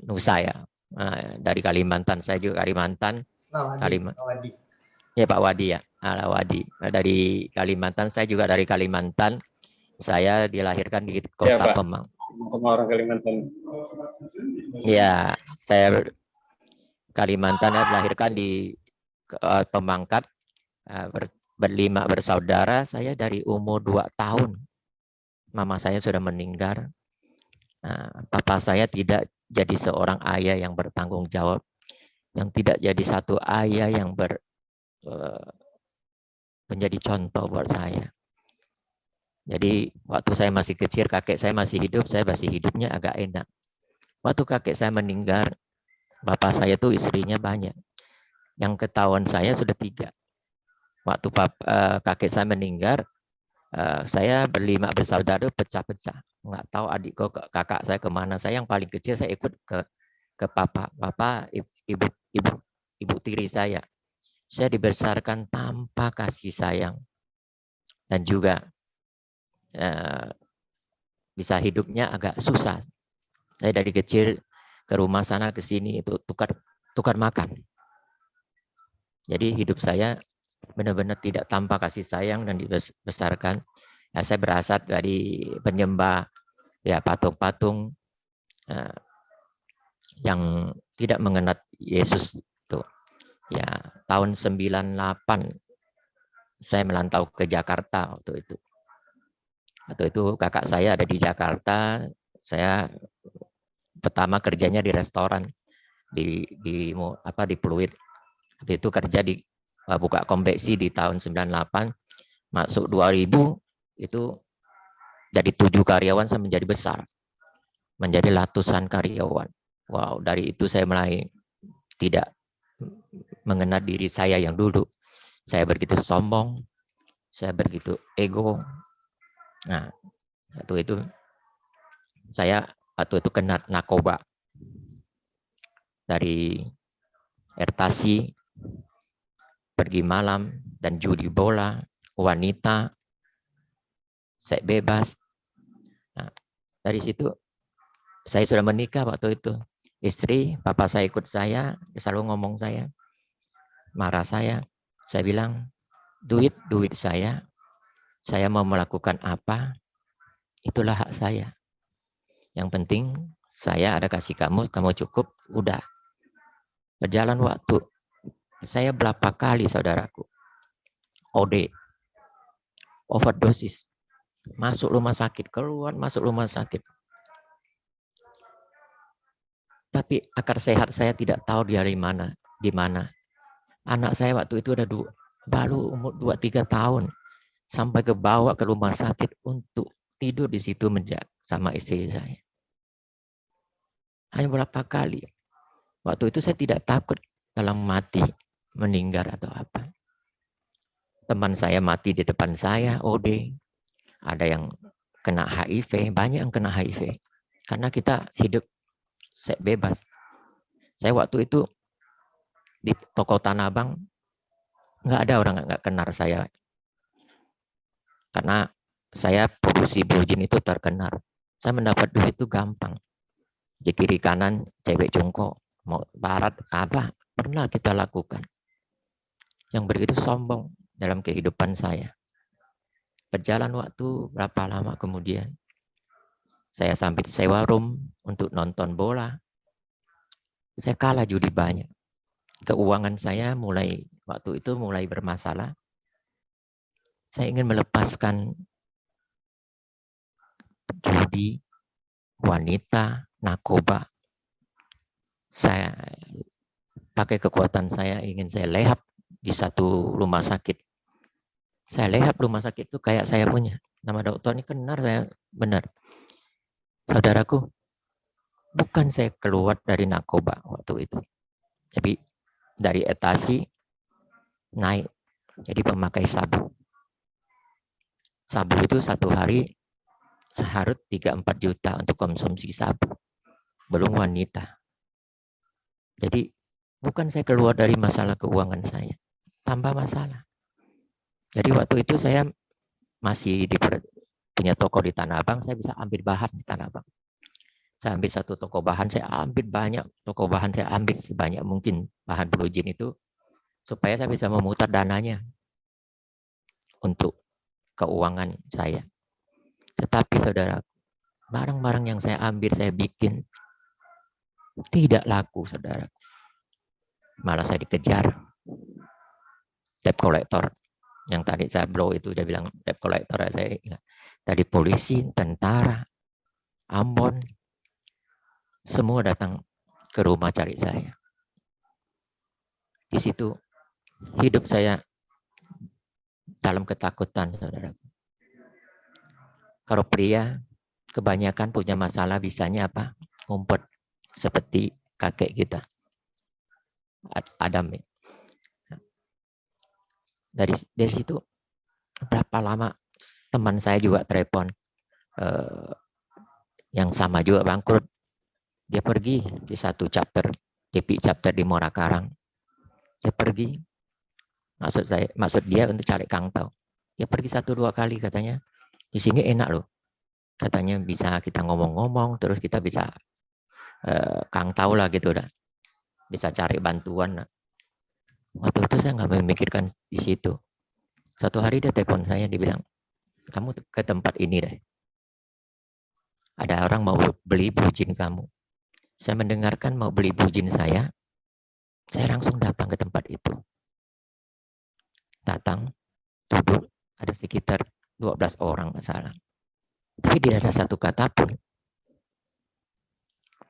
Nusa ya. Dari Kalimantan, saya juga Kalimantan. Wadi. Ya Pak Wadi ya, Wadi. Dari Kalimantan, saya juga dari Kalimantan. Saya dilahirkan di kota ya, Pemang. Semua orang Kalimantan. Ya, saya Kalimantan, dilahirkan di Pemangkat, berlima bersaudara. Saya dari umur 2 tahun. Mama saya sudah meninggal. Papa saya tidak jadi seorang ayah yang bertanggung jawab, yang tidak jadi satu ayah yang menjadi contoh buat saya. Jadi waktu saya masih kecil, kakek saya masih hidup, saya masih hidupnya agak enak. Waktu kakek saya meninggal, bapak saya tuh istrinya banyak. Yang ketahuan saya sudah 3. Waktu kakek saya meninggal, saya berlima bersaudara pecah-pecah. Nggak tahu adik kakak saya kemana. Saya yang paling kecil, saya ikut ke papa, ibu tiri saya. Saya dibesarkan tanpa kasih sayang. Dan juga bisa hidupnya agak susah. Saya dari kecil ke rumah sana ke sini itu tukar makan. Jadi hidup saya benar-benar tidak tanpa kasih sayang dan dibesarkan. Ya, saya berasal dari penyembah ya patung-patung yang tidak mengenal Yesus itu. Ya, tahun 98 saya melantau ke Jakarta waktu itu. Waktu itu kakak saya ada di Jakarta, saya pertama kerjanya di restoran di Pluit. Waktu itu kerja di buka konveksi di tahun 98, masuk 2000 itu dari 7 karyawan saya menjadi besar, menjadi ratusan karyawan. Wow, dari itu saya mulai tidak mengenal diri saya yang dulu. Saya begitu sombong, saya begitu ego. Nah, waktu itu saya kena narkoba dari ertasi, pergi malam dan judi bola, wanita, seks bebas. Nah, dari situ saya sudah menikah waktu itu. Istri, papa saya ikut saya, selalu ngomong saya, marah saya. Saya bilang, duit saya mau melakukan apa, itulah hak saya. Yang penting saya ada kasih kamu cukup, udah. Berjalan waktu, saya berapa kali saudaraku OD, overdosis, masuk rumah sakit, keluar masuk rumah sakit. Tapi akar sehat saya tidak tahu dari mana, di mana. Anak saya waktu itu baru umur 2-3 tahun, sampai kebawa ke rumah sakit untuk tidur di situ sama istri saya. Hanya berapa kali. Waktu itu saya tidak takut dalam mati, meninggal atau apa. Teman saya mati di depan saya, OD. Ada yang kena HIV, banyak yang kena HIV. Karena kita hidup bebas. Saya waktu itu di toko Tanah Abang, nggak ada orang nggak kenal saya. Karena saya produksi bujin itu terkenal. Saya mendapat duit itu gampang. Di kiri kanan cewek jongkok, mau barat apa, pernah kita lakukan. Yang begitu sombong dalam kehidupan saya. Berjalan waktu berapa lama kemudian, saya sampai sewa room untuk nonton bola. Saya kalah judi banyak. Keuangan saya waktu itu mulai bermasalah. Saya ingin melepaskan judi, wanita, narkoba. Saya pakai kekuatan saya, ingin saya lehap di satu rumah sakit. Saya lehap rumah sakit itu kayak saya punya. Nama dokter ini benar, saya benar. Saudaraku, bukan saya keluar dari narkoba waktu itu. Tapi dari etasi naik jadi pemakai sabu. Sabu itu satu hari seharut 3-4 juta untuk konsumsi sabu. Belum wanita. Jadi bukan saya keluar dari masalah keuangan saya. Tambah masalah. Jadi waktu itu saya masih punya toko di Tanah Abang, saya bisa ambil bahan di Tanah Abang. Saya ambil satu toko bahan, saya ambil banyak toko bahan, saya ambil sebanyak mungkin bahan blue-jean itu, supaya saya bisa memutar dananya untuk keuangan saya. Tetapi saudara, barang-barang yang saya ambil, saya bikin, tidak laku saudara. Malah saya dikejar. Debt collector. Yang tadi saya blow itu dia bilang debt collector, saya ingat. Tadi polisi, tentara, Ambon, semua datang ke rumah cari saya. Di situ hidup saya dalam ketakutan, saudara. Kalau pria kebanyakan punya masalah, bisanya apa? Ngumpet seperti kakek kita, Adam. Dari situ berapa lama teman saya juga telepon yang sama juga bangkrut. Dia pergi di satu chapter, DP chapter di Muara Karang. Dia pergi, maksud dia untuk cari kangtau. Dia pergi 1-2 kali katanya. Di sini enak loh. Katanya bisa kita ngomong-ngomong, terus kita bisa kangtau lah gitu dah. Bisa cari bantuan. Nah. Waktu itu saya nggak memikirkan di situ. Satu hari dia telepon saya, dia bilang, kamu ke tempat ini deh. Ada orang mau beli bujin kamu. Saya mendengarkan mau beli bujin saya langsung datang ke tempat itu. Datang, duduk, ada sekitar 12 orang masalah. Tapi tidak ada satu kata pun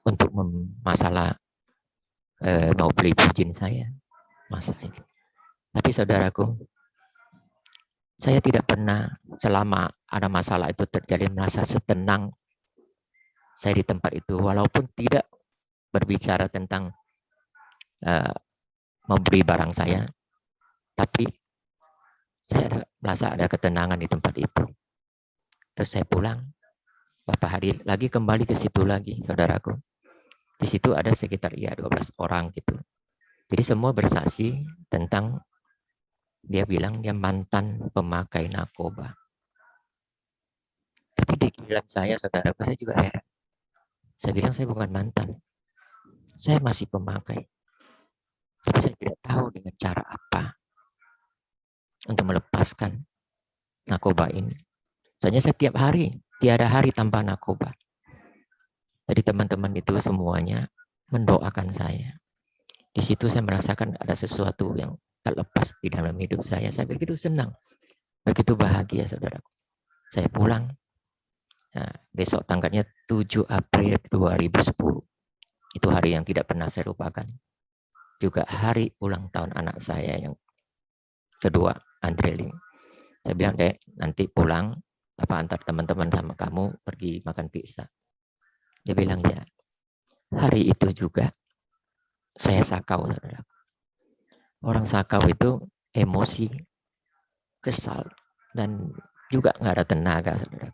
untuk masalah mau beli bujin saya. Masa itu. Tapi saudaraku, saya tidak pernah selama ada masalah itu terjadi merasa setenang saya di tempat itu, walaupun tidak berbicara tentang membeli barang saya, tapi saya merasa ada ketenangan di tempat itu. Terus saya pulang, beberapa hari lagi kembali ke situ lagi, saudaraku. Di situ ada sekitar 12 orang gitu. Jadi semua bersaksi tentang dia bilang dia mantan pemakai narkoba. Tapi di giliran saya, saudaraku, saya juga heran. Saya bilang saya bukan mantan. Saya masih pemakai. Tapi saya tidak tahu dengan cara apa untuk melepaskan narkoba ini. Soalnya setiap hari, tiada hari tanpa narkoba. Jadi teman-teman itu semuanya mendoakan saya. Di situ saya merasakan ada sesuatu yang terlepas di dalam hidup saya. Saya begitu senang, begitu bahagia, saudaraku. Saya pulang. Nah, besok tanggalnya 7 April 2010. Itu hari yang tidak pernah saya lupakan. Juga hari ulang tahun anak saya yang kedua, Andre Lim. Saya bilang, Dek, nanti pulang, antar teman-teman sama kamu pergi makan pizza. Dia bilang, ya. Hari itu juga saya sakau, saudara. Orang sakau itu emosi, kesal, dan juga nggak ada tenaga, saudara.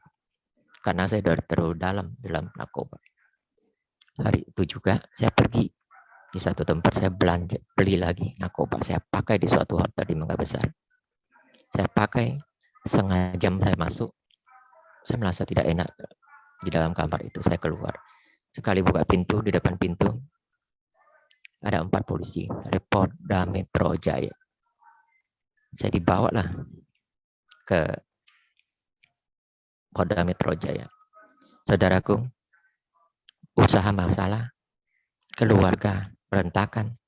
Karena saya sudah terlalu dalam narkoba. Hari itu juga saya pergi di satu tempat, saya beli lagi narkoba. Saya pakai di suatu hotel di Mangga Besar. Saya pakai, setengah jam saya masuk, saya merasa tidak enak di dalam kamar itu. Saya keluar. Sekali buka pintu, di depan pintu ada 4 polisi dari Polda Metro Jaya. Saya dibawalah ke Polda Metro Jaya. Saudaraku, usaha masalah, keluarga berantakan,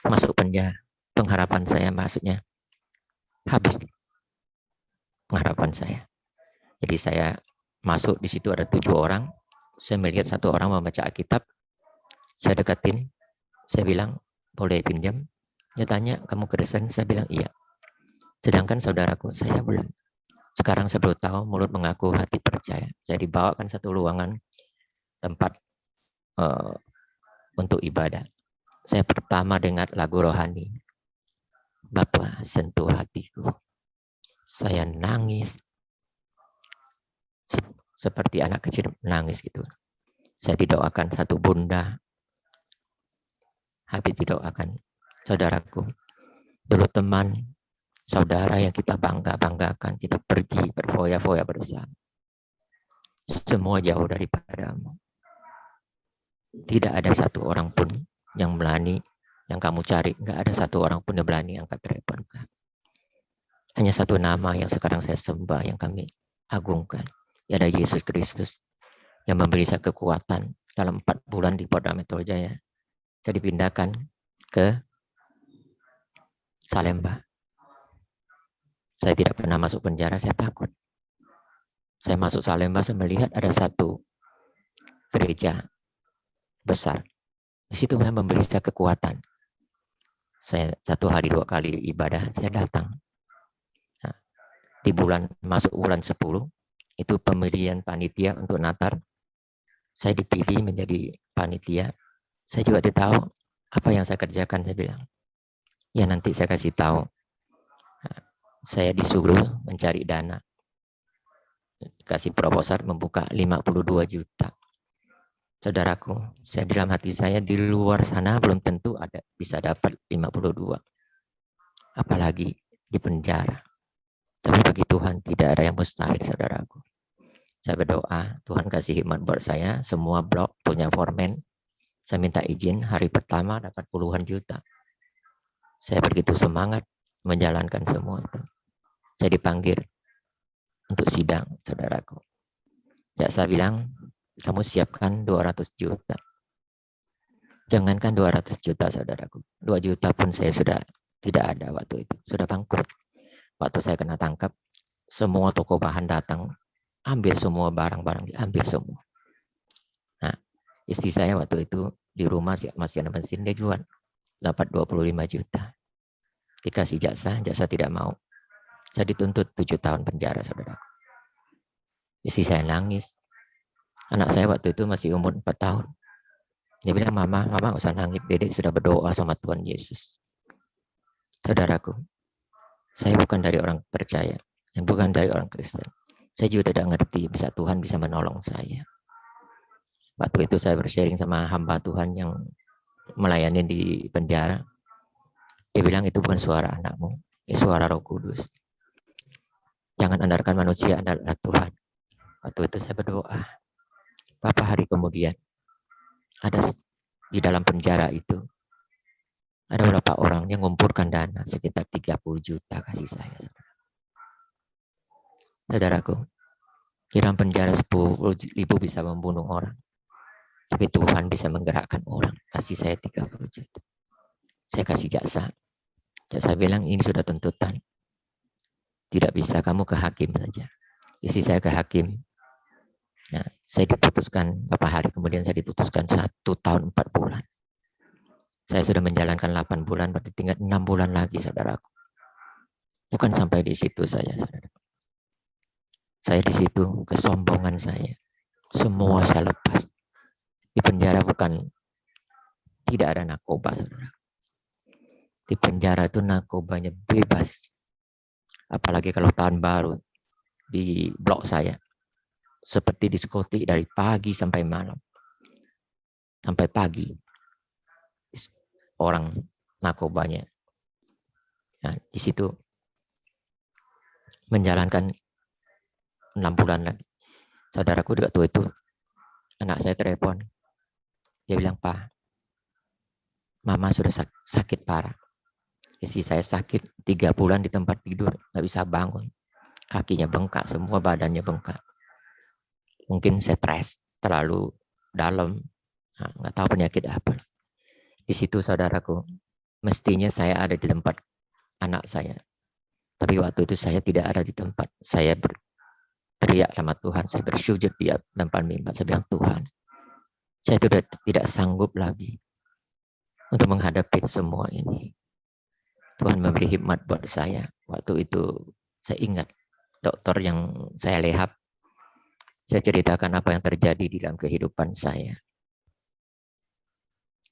masuk penjara. Pengharapan saya maksudnya habis pengharapan saya. Jadi saya masuk di situ ada 7 orang. Saya melihat 1 orang membaca Alkitab. Saya dekatin. Saya bilang, boleh pinjam? Dia tanya, kamu Kristen? Saya bilang, iya. Sedangkan saudaraku, saya belum. Sekarang saya baru tahu, mulut mengaku, hati percaya. Saya dibawakan satu ruangan tempat untuk ibadah. Saya pertama dengar lagu rohani. Bapa, sentuh hatiku. Saya nangis. Seperti anak kecil menangis gitu. Saya didoakan satu bunda. Habis didoakan. Saudaraku, dulu teman, saudara yang kita banggakan, kita pergi berfoya-foya bersama. Semua jauh daripadamu. Tidak ada satu orang pun yang berani, yang kamu cari, nggak ada satu orang pun yang berani angkat telepon. Hanya satu nama yang sekarang saya sembah, yang kami agungkan. Ya, ada Yesus Kristus yang memberi saya kekuatan dalam 4 bulan di Polda Metro Jaya. Saya dipindahkan ke Salemba. Saya tidak pernah masuk penjara, saya takut. Saya masuk Salemba, saya melihat ada satu gereja besar. Di situ saya memberi saya kekuatan. Saya 1 hari 2 kali ibadah, saya datang. Nah, di masuk bulan 10, itu pemilihan panitia untuk Natal. Saya dipilih menjadi panitia. Saya juga tidak tahu apa yang saya kerjakan. Saya bilang, ya nanti saya kasih tahu. Nah, saya disuruh mencari dana. Kasih proposal membuka 52 juta. Saudaraku, saya dalam hati saya di luar sana belum tentu ada bisa dapat 52. Apalagi di penjara. Tapi bagi Tuhan tidak ada yang mustahil, saudaraku. Saya berdoa, Tuhan kasih hikmat buat saya. Semua blok punya foreman. Saya minta izin hari pertama dapat puluhan juta. Saya begitu semangat menjalankan semua itu. Saya dipanggil untuk sidang, saudaraku. Jaksa bilang, kamu siapkan 200 juta. Jangankan 200 juta, saudaraku. 2 juta pun saya sudah tidak ada waktu itu. Sudah bangkrut. Waktu saya kena tangkap, semua toko bahan datang, ambil semua barang-barang, diambil semua. Nah, istri saya waktu itu di rumah masih ada mesin, dia jual. Dapat 25 juta. Dikasih jaksa tidak mau. Saya dituntut 7 tahun penjara, saudara. Istri saya nangis. Anak saya waktu itu masih umur 4 tahun. Dia bilang, Mama nggak usah nangis, Dedek sudah berdoa sama Tuhan Yesus. Saudaraku, saya bukan dari orang percaya, dan bukan dari orang Kristen. Saya juga tidak ngerti bisa Tuhan bisa menolong saya. Waktu itu saya bersharing sama hamba Tuhan yang melayani di penjara. Dia bilang itu bukan suara anakmu, itu suara Roh Kudus. Jangan andalkan manusia, andalkan Tuhan. Waktu itu saya berdoa. Beberapa hari kemudian, ada di dalam penjara itu, ada beberapa orang yang mengumpulkan dana sekitar 30 juta kasih saya. Saudaraku, di dalam penjara 10.000 bisa membunuh orang. Tapi Tuhan bisa menggerakkan orang. Kasih saya 30 juta. Saya kasih jaksa. Saya bilang ini sudah tuntutan. Tidak bisa kamu ke hakim saja. Istri saya ke hakim. Nah, saya diputuskan beberapa hari kemudian saya diputuskan 1 tahun 4 bulan. Saya sudah menjalankan 8 bulan, berarti tinggal 6 bulan lagi, saudaraku. Bukan sampai di situ saya, saudara. Saya di situ, kesombongan saya. Semua saya lepas. Di penjara bukan, tidak ada narkoba, saudara. Di penjara itu narkobanya bebas. Apalagi kalau tahun baru di blok saya. Seperti diskotik dari pagi sampai malam. Sampai pagi. Orang narkobanya. Nah, di situ menjalankan 6 bulan lagi. Saudaraku juga tuh itu, anak saya telepon. Dia bilang, Pak, Mama sudah sakit parah. Istri saya sakit 3 bulan di tempat tidur, nggak bisa bangun. Kakinya bengkak, semua badannya bengkak. Mungkin stres, terlalu dalam, nah, nggak tahu penyakit apa. Di situ saudaraku, mestinya saya ada di tempat anak saya. Tapi waktu itu saya tidak ada di tempat. Saya teriak sama Tuhan, saya bersujud di depan mimbar. Saya bilang, Tuhan, saya sudah tidak sanggup lagi untuk menghadapi semua ini. Tuhan memberi hikmat buat saya. Waktu itu saya ingat dokter yang saya lihat, saya ceritakan apa yang terjadi di dalam kehidupan saya.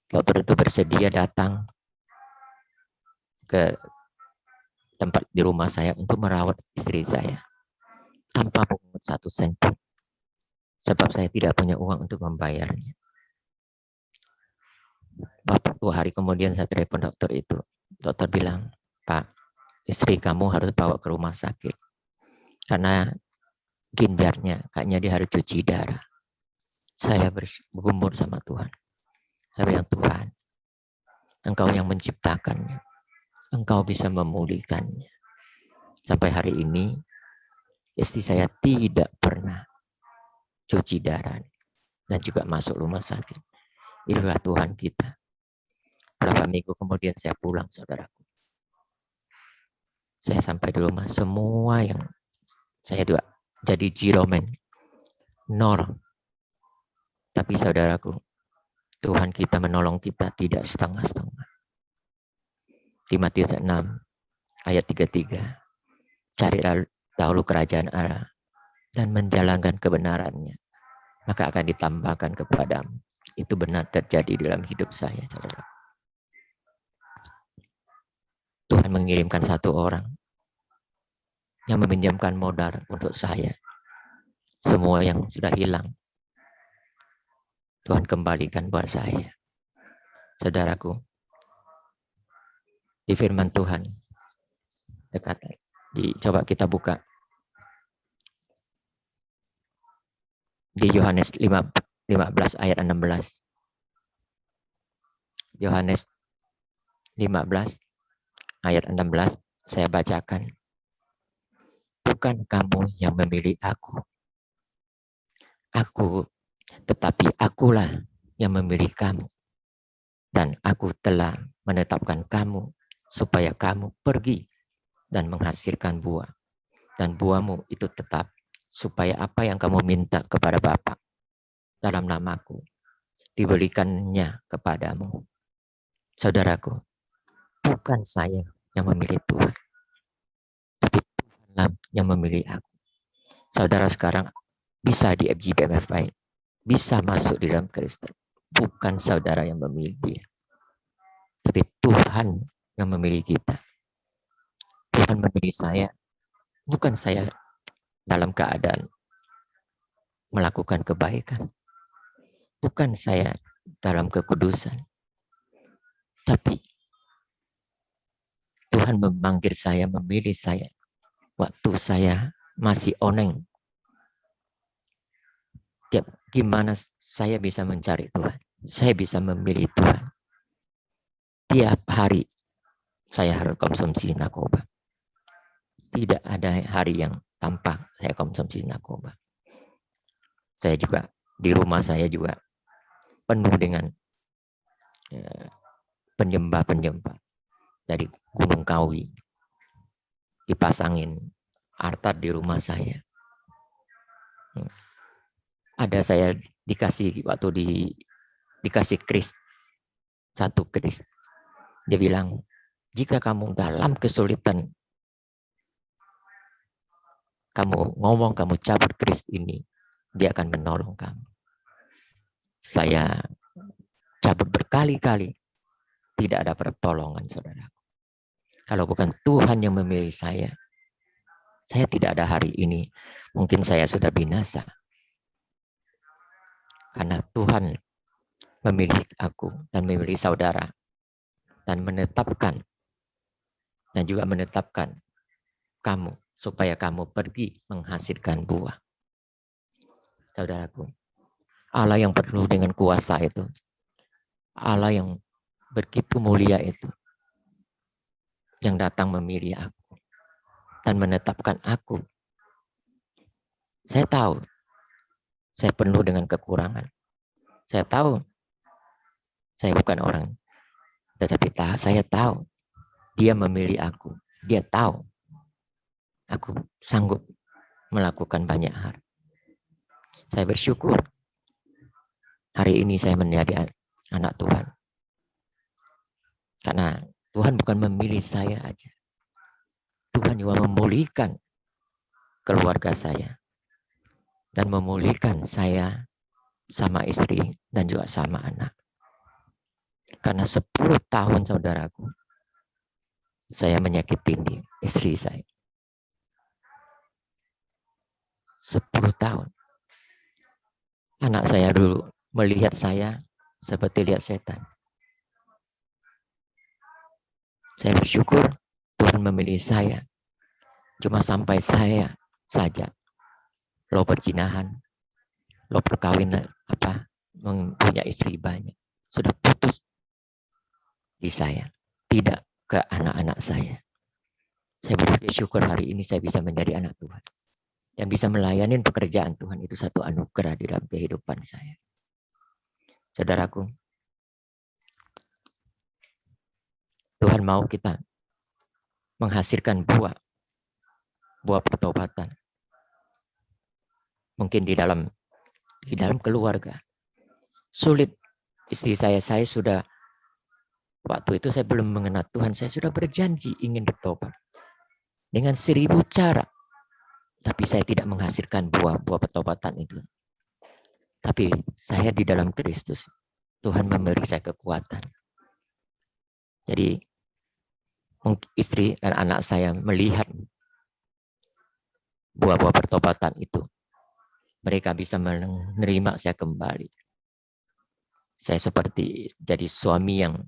Dokter itu bersedia datang ke tempat di rumah saya untuk merawat istri saya tanpa pungut 1 sen pun, sebab saya tidak punya uang untuk membayarnya. Beberapa hari kemudian saya telepon dokter itu. Dokter bilang, Pak, istri kamu harus bawa ke rumah sakit karena ginjalnya kayaknya dia harus cuci darah. Saya bergumul sama Tuhan. Saya bilang, Tuhan, Engkau yang menciptakannya. Engkau bisa memulihkannya. Sampai hari ini, istri saya tidak pernah cuci darah dan juga masuk rumah sakit. Inilah Tuhan kita. Berapa minggu kemudian saya pulang, saudaraku. Saya sampai di rumah, semua yang saya juga jadi zero man, nol. Tapi saudaraku, Tuhan kita menolong kita tidak setengah-setengah. Di Matius 6 ayat 33, carilah dahulu kerajaan Allah dan menjalankan kebenarannya, maka akan ditambahkan kepadamu. Itu benar terjadi dalam hidup saya, saudara. Tuhan mengirimkan 1 orang yang meminjamkan modal untuk saya. Semua yang sudah hilang, Tuhan kembalikan buat saya. Saudaraku, di firman Tuhan, coba kita buka. Di Yohanes 15 ayat 16. Yohanes 15 ayat 16, saya bacakan. Bukan kamu yang memilih aku, tetapi akulah yang memilih kamu. Dan aku telah menetapkan kamu supaya kamu pergi dan menghasilkan buah. Dan buahmu itu tetap, supaya apa yang kamu minta kepada Bapa dalam namaku, diberikannya kepadamu. Saudaraku, bukan saya yang memilih Tuhan, tapi Tuhanlah yang memilih aku. Saudara sekarang bisa di FGBMFI, bisa masuk di dalam Kristen. Bukan saudara yang memilih dia, tapi Tuhan yang memilih kita. Tuhan memilih saya, bukan saya dalam keadaan melakukan kebaikan, bukan saya dalam kekudusan, tapi Tuhan memanggil saya, memilih saya waktu saya masih oneng. Gimana saya bisa mencari Tuhan? Saya bisa memilih Tuhan. Tiap hari saya harus konsumsi narkoba. Tidak ada hari yang tanpa saya konsumsi narkoba. Saya juga, di rumah saya juga penuh dengan penyembah-penyembah. dari Gunung Kawi, dipasangin altar di rumah saya. Ada saya dikasih waktu dikasih kris, satu kris. Dia bilang, jika kamu dalam kesulitan, kamu ngomong, kamu cabut kris ini, dia akan menolong kamu. Saya cabut berkali-kali, tidak ada pertolongan, saudara. Kalau bukan Tuhan yang memilih saya tidak ada hari ini. Mungkin saya sudah binasa. Karena Tuhan memilih aku dan memilih saudara. Dan menetapkan. Dan juga menetapkan kamu. Supaya kamu pergi menghasilkan buah. Saudaraku. Allah yang penuh dengan kuasa itu. Allah yang begitu mulia itu. Yang datang memilih aku. Dan menetapkan aku. Saya tahu, saya penuh dengan kekurangan. Saya tahu, saya bukan orang. Tetapi saya tahu, dia memilih aku. Dia tahu, aku sanggup melakukan banyak hal. Saya bersyukur, hari ini saya menjadi anak Tuhan. Karena Tuhan bukan memilih saya aja. Tuhan juga memulihkan keluarga saya. Dan memulihkan saya sama istri dan juga sama anak. Karena 10 tahun saudaraku, saya menyakiti istri saya. 10 tahun. Anak saya dulu melihat saya seperti lihat setan. Saya bersyukur Tuhan memilih saya. Cuma sampai saya saja. Lo perzinahan, lo perkawinan, mempunyai istri banyak. Sudah putus di saya. Tidak ke anak-anak saya. Saya bersyukur hari ini saya bisa menjadi anak Tuhan. Yang bisa melayani pekerjaan Tuhan itu satu anugerah di dalam kehidupan saya. Saudaraku, Tuhan mau kita menghasilkan buah pertobatan. Mungkin di dalam keluarga. Sulit. Istri saya sudah, waktu itu saya belum mengenal Tuhan, saya sudah berjanji ingin bertobat. Dengan 1000 cara. Tapi saya tidak menghasilkan buah pertobatan itu. Tapi saya di dalam Kristus. Tuhan memberi saya kekuatan. Jadi istri dan anak saya melihat buah-buah pertobatan itu. Mereka bisa menerima saya kembali. Saya seperti jadi suami yang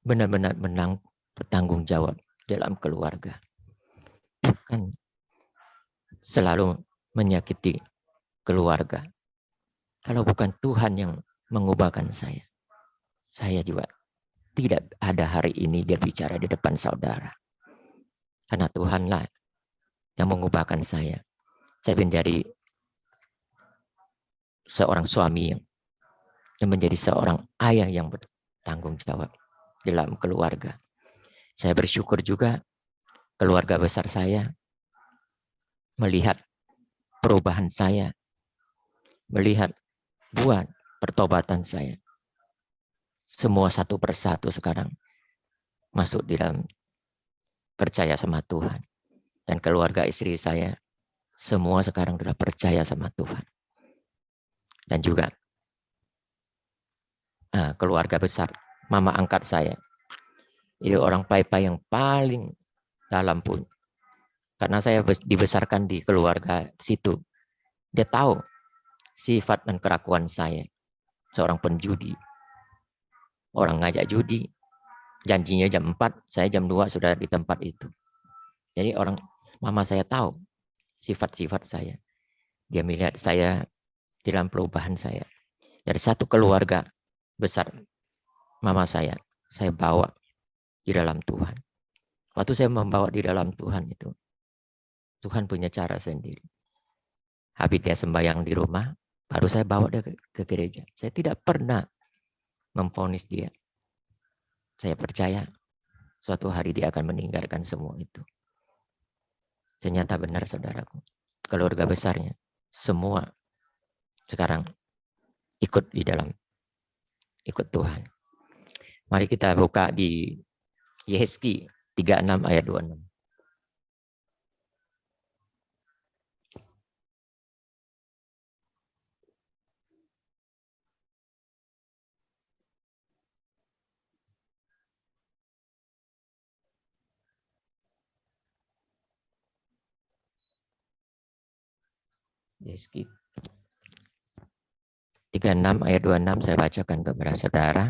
benar-benar bertanggung jawab dalam keluarga. Bukan selalu menyakiti keluarga. Kalau bukan Tuhan yang mengubahkan saya juga tidak ada hari ini dia bicara di depan saudara. Karena Tuhanlah yang mengubahkan saya. Saya menjadi seorang suami yang menjadi seorang ayah yang bertanggung jawab dalam keluarga. Saya bersyukur juga keluarga besar saya melihat perubahan saya, melihat buah pertobatan saya. Semua satu persatu sekarang masuk di dalam percaya sama Tuhan. Dan keluarga istri saya semua sekarang sudah percaya sama Tuhan. Dan juga keluarga besar, mama angkat saya. Itu orang pai-pai yang paling dalam pun. Karena saya dibesarkan di keluarga situ. Dia tahu sifat dan kelakuan saya. Seorang penjudi. Orang ngajak judi. Janjinya jam 4, saya jam 2 sudah di tempat itu. Jadi mama saya tahu sifat-sifat saya. Dia melihat saya dalam perubahan saya. Dari satu keluarga besar mama saya bawa di dalam Tuhan. Waktu saya membawa di dalam Tuhan itu, Tuhan punya cara sendiri. Habis dia sembahyang di rumah, baru saya bawa dia ke gereja. Saya tidak pernah memvonis dia. Saya percaya suatu hari dia akan meninggalkan semua itu. Ternyata benar saudaraku, keluarga besarnya semua sekarang ikut di dalam, ikut Tuhan. Mari kita buka di Yehezki 36 ayat 26. Yehezki 36 ayat 26 saya bacakan kepada saudara.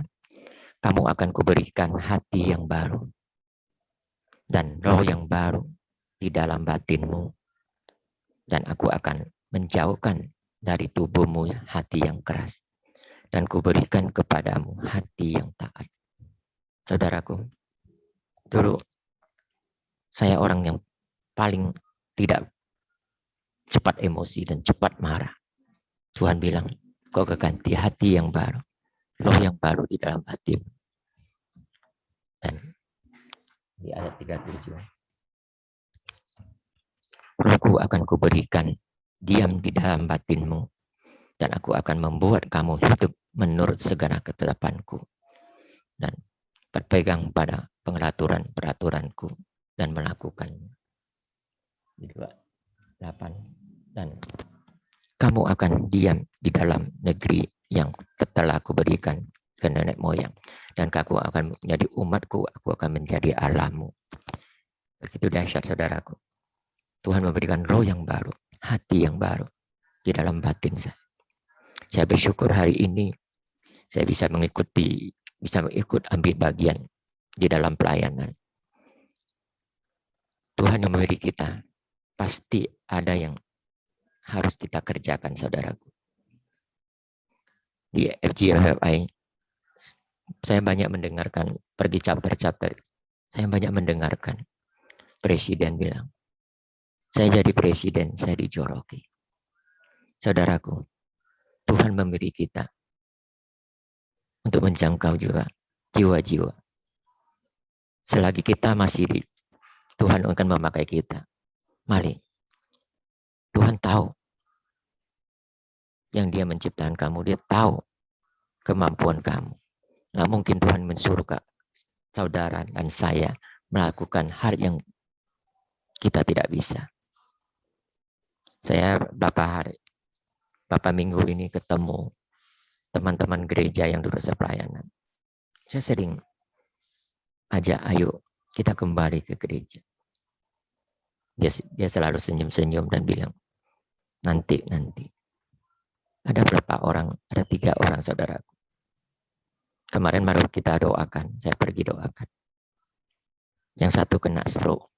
Kamu akan kuberikan hati yang baru dan roh yang baru di dalam batinmu. Dan aku akan menjauhkan dari tubuhmu hati yang keras. Dan kuberikan kepadamu hati yang taat. Saudaraku, dulu saya orang yang paling tidak cepat emosi dan cepat marah. Tuhan bilang, kau ganti hati yang baru, roh yang baru di dalam hatimu. Dan di ayat 37, Rohku akan kuberikan diam di dalam batinmu, dan aku akan membuat kamu hidup menurut segala ketetapanku, dan berpegang pada peraturan-peraturanku, dan melakukannya. 28, dan kamu akan diam di dalam negeri yang telah aku berikan ke nenek moyang, dan kamu akan menjadi umatku, aku akan menjadi Allahmu. Begitu dahsyat saudaraku. Tuhan memberikan roh yang baru, hati yang baru di dalam batin saya. Saya bersyukur hari ini saya bisa ikut ambil bagian di dalam pelayanan. Tuhan yang memberi kita, pasti ada yang harus kita kerjakan saudaraku. Di FGFI, saya banyak mendengarkan pergi chapter-chapter. Saya banyak mendengarkan presiden bilang, saya jadi presiden, saya dijoroki. Saudaraku, Tuhan memberi kita untuk menjangkau juga jiwa-jiwa. Selagi kita masih Tuhan akan memakai kita. Mari, Tuhan tahu yang Dia menciptakan kamu, Dia tahu kemampuan kamu. Nggak mungkin Tuhan mensuruh saudara dan saya melakukan hal yang kita tidak bisa. Saya beberapa minggu ini ketemu teman-teman gereja yang dulu pelayanan. Saya sering ajak, ayo kita kembali ke gereja. Dia selalu senyum-senyum dan bilang, nanti. Ada berapa orang? Ada 3 orang saudaraku. Kemarin baru kita doakan, saya pergi doakan. Yang satu kena stroke.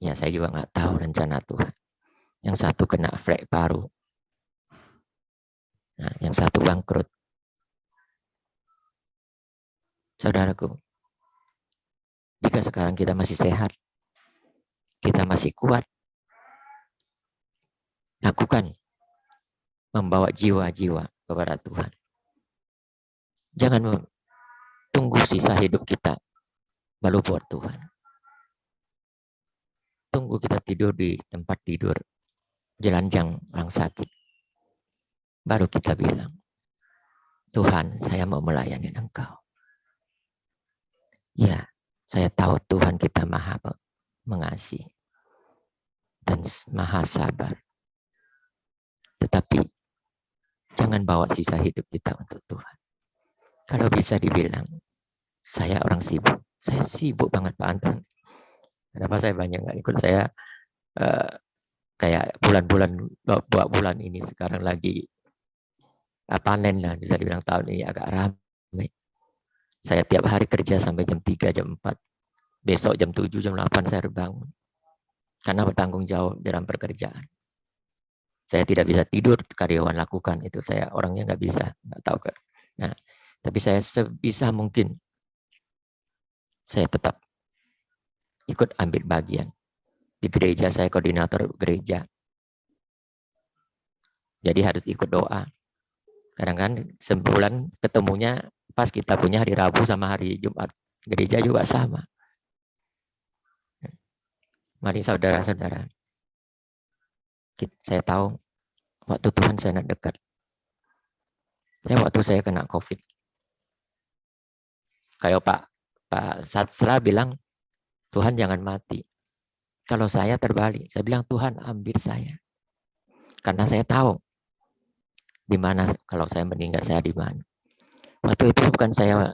Ya saya juga nggak tahu rencana Tuhan. Yang satu kena flek paru. Nah, yang satu bangkrut. Saudaraku, jika sekarang kita masih sehat, kita masih kuat, lakukan membawa jiwa-jiwa kepada Tuhan. Jangan tunggu sisa hidup kita baru buat Tuhan. Tunggu kita tidur di tempat tidur, jelanjang orang sakit. Baru kita bilang, Tuhan, saya mau melayani Engkau. Ya, saya tahu Tuhan kita maha mengasihi dan maha sabar. Tetapi jangan bawa sisa hidup kita untuk Tuhan. Kalau bisa dibilang, saya orang sibuk. Saya sibuk banget Pak Anton. Kenapa saya banyak nggak ikut? Saya kayak bulan ini sekarang lagi panen lah. Bisa dibilang tahun ini agak ramai. Saya tiap hari kerja sampai jam 3, jam 4. Besok jam 7, jam 8 saya harus bangun. Karena bertanggung jawab dalam pekerjaan. Saya tidak bisa tidur, karyawan lakukan itu. Saya orangnya nggak bisa, nggak tahu. Nah, tapi saya sebisa mungkin saya tetap ikut ambil bagian. Di gereja saya koordinator gereja. Jadi harus ikut doa. Kadang-kadang sebulan ketemunya pas kita punya hari Rabu sama hari Jumat. Gereja juga sama. Mari saudara-saudara, saya tahu waktu Tuhan sangat dekat. Waktu saya kena COVID, kayak Pak Satsra bilang, Tuhan jangan mati. Kalau saya terbalik, saya bilang Tuhan ambil saya. Karena saya tahu di mana kalau saya meninggal, saya di mana. Waktu itu bukan saya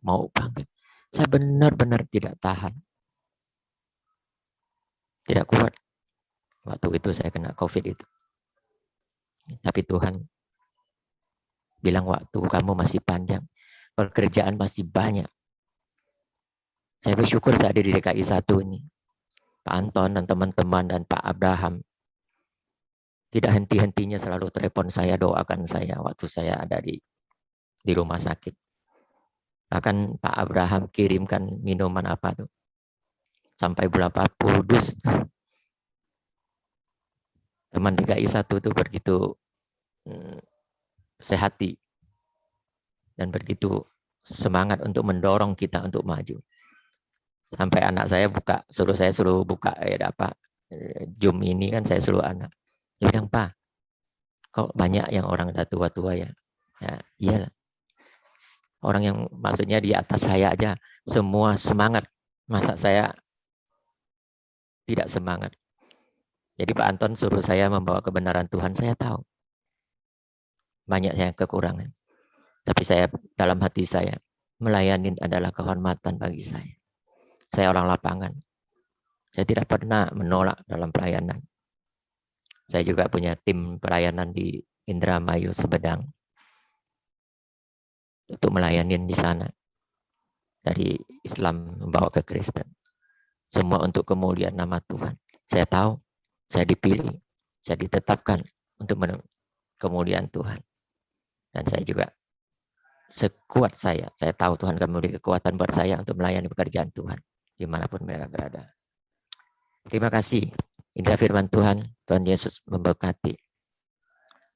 mau panggil. Saya benar-benar tidak tahan. Tidak kuat. Waktu itu saya kena COVID itu. Tapi Tuhan bilang waktu kamu masih panjang. Pekerjaan masih banyak. Saya bersyukur saya ada di DKI 1 ini. Pak Anton dan teman-teman dan Pak Abraham. Tidak henti-hentinya selalu telepon saya, doakan saya waktu saya ada di rumah sakit. Bahkan Pak Abraham kirimkan minuman apa tuh. Sampai berapa puluh dus. Teman DKI 1 itu begitu sehati. Dan begitu semangat untuk mendorong kita untuk maju. Sampai anak saya suruh buka Zoom ini kan saya suruh anak. Dia bilang, Pak, kok banyak yang orang udah tua-tua ya? Ya, iyalah. Orang yang maksudnya di atas saya aja semua semangat. Masa saya tidak semangat? Jadi Pak Anton suruh saya membawa kebenaran Tuhan, saya tahu. Banyak yang kekurangan. Tapi saya dalam hati saya, melayani adalah kehormatan bagi saya. Saya orang lapangan. Saya tidak pernah menolak dalam pelayanan. Saya juga punya tim pelayanan di Indramayu Sumedang. Untuk melayani di sana. Dari Islam membawa ke Kristen. Semua untuk kemuliaan nama Tuhan. Saya tahu, saya dipilih, saya ditetapkan untuk kemuliaan Tuhan. Dan saya juga sekuat saya tahu Tuhan akan memberi kekuatan buat saya untuk melayani pekerjaan Tuhan. Dimanapun mereka berada. Terima kasih. Indah firman Tuhan, Tuhan Yesus memberkati.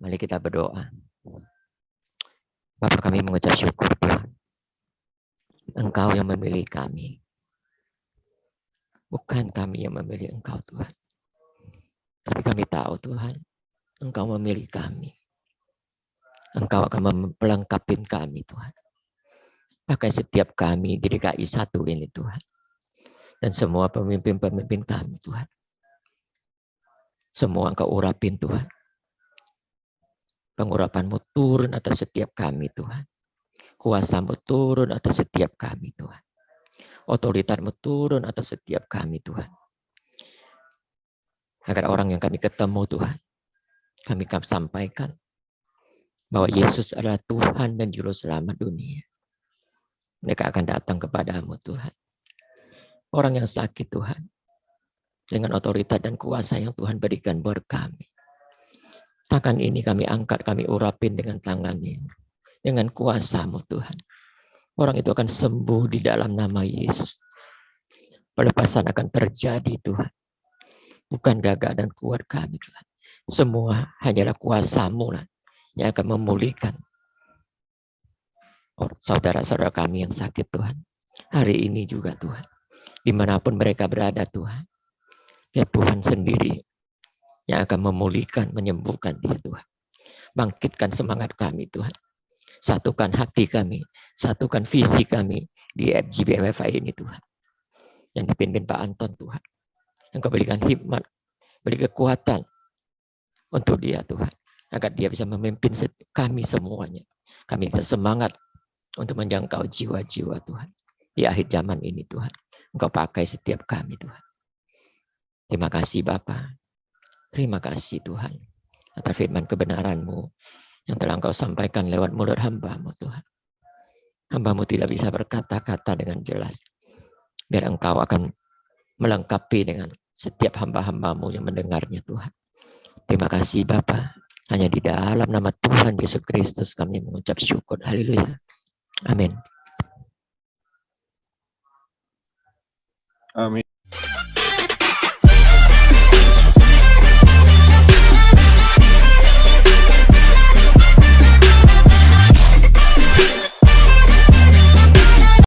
Mari kita berdoa. Bapa, kami mengucap syukur Tuhan. Engkau yang memilih kami. Bukan kami yang memilih Engkau Tuhan. Tapi kami tahu Tuhan, Engkau memilih kami. Engkau akan melengkapi kami Tuhan. Pakai setiap kami di DKI 1 ini Tuhan. Dan semua pemimpin-pemimpin kami Tuhan. Semua Engkau urapin Tuhan. Pengurapan-Mu turun atas setiap kami Tuhan. Kuasa-Mu turun atas setiap kami Tuhan. Otoritas-Mu turun atas setiap kami Tuhan. Agar orang yang kami ketemu Tuhan, kami sampaikan bahwa Yesus adalah Tuhan dan Juru Selamat dunia. Mereka akan datang kepadamu Tuhan. Orang yang sakit Tuhan, dengan otoritas dan kuasa yang Tuhan berikan buat kami. Tangan ini kami angkat, kami urapin dengan tangan ini. Dengan kuasa-Mu Tuhan. Orang itu akan sembuh di dalam nama Yesus. Pelepasan akan terjadi Tuhan. Bukan gagah dan kuat kami Tuhan. Semua hanyalah kuasa-Mu lah yang akan memulihkan saudara-saudara kami yang sakit Tuhan. Hari ini juga Tuhan. Dimanapun mereka berada Tuhan. Ya Tuhan sendiri yang akan memulihkan, menyembuhkan dia Tuhan. Bangkitkan semangat kami Tuhan. Satukan hati kami, satukan visi kami di FGBMFI ini Tuhan. Yang dipimpin Pak Anton Tuhan. Engkau berikan hikmat, beri kekuatan untuk dia Tuhan. Agar dia bisa memimpin kami semuanya. Kami bisa semangat untuk menjangkau jiwa-jiwa Tuhan. Di akhir zaman ini Tuhan. Engkau pakai setiap kami Tuhan. Terima kasih Bapa. Terima kasih Tuhan. Atas firman kebenaran-Mu yang telah Engkau sampaikan lewat mulut hamba-Mu Tuhan. Hamba-Mu tidak bisa berkata-kata dengan jelas. Biar Engkau akan melengkapi dengan setiap hamba-hamba-Mu yang mendengarnya Tuhan. Terima kasih Bapa. Hanya di dalam nama Tuhan Yesus Kristus kami mengucap syukur. Haleluya. Amin. Amin.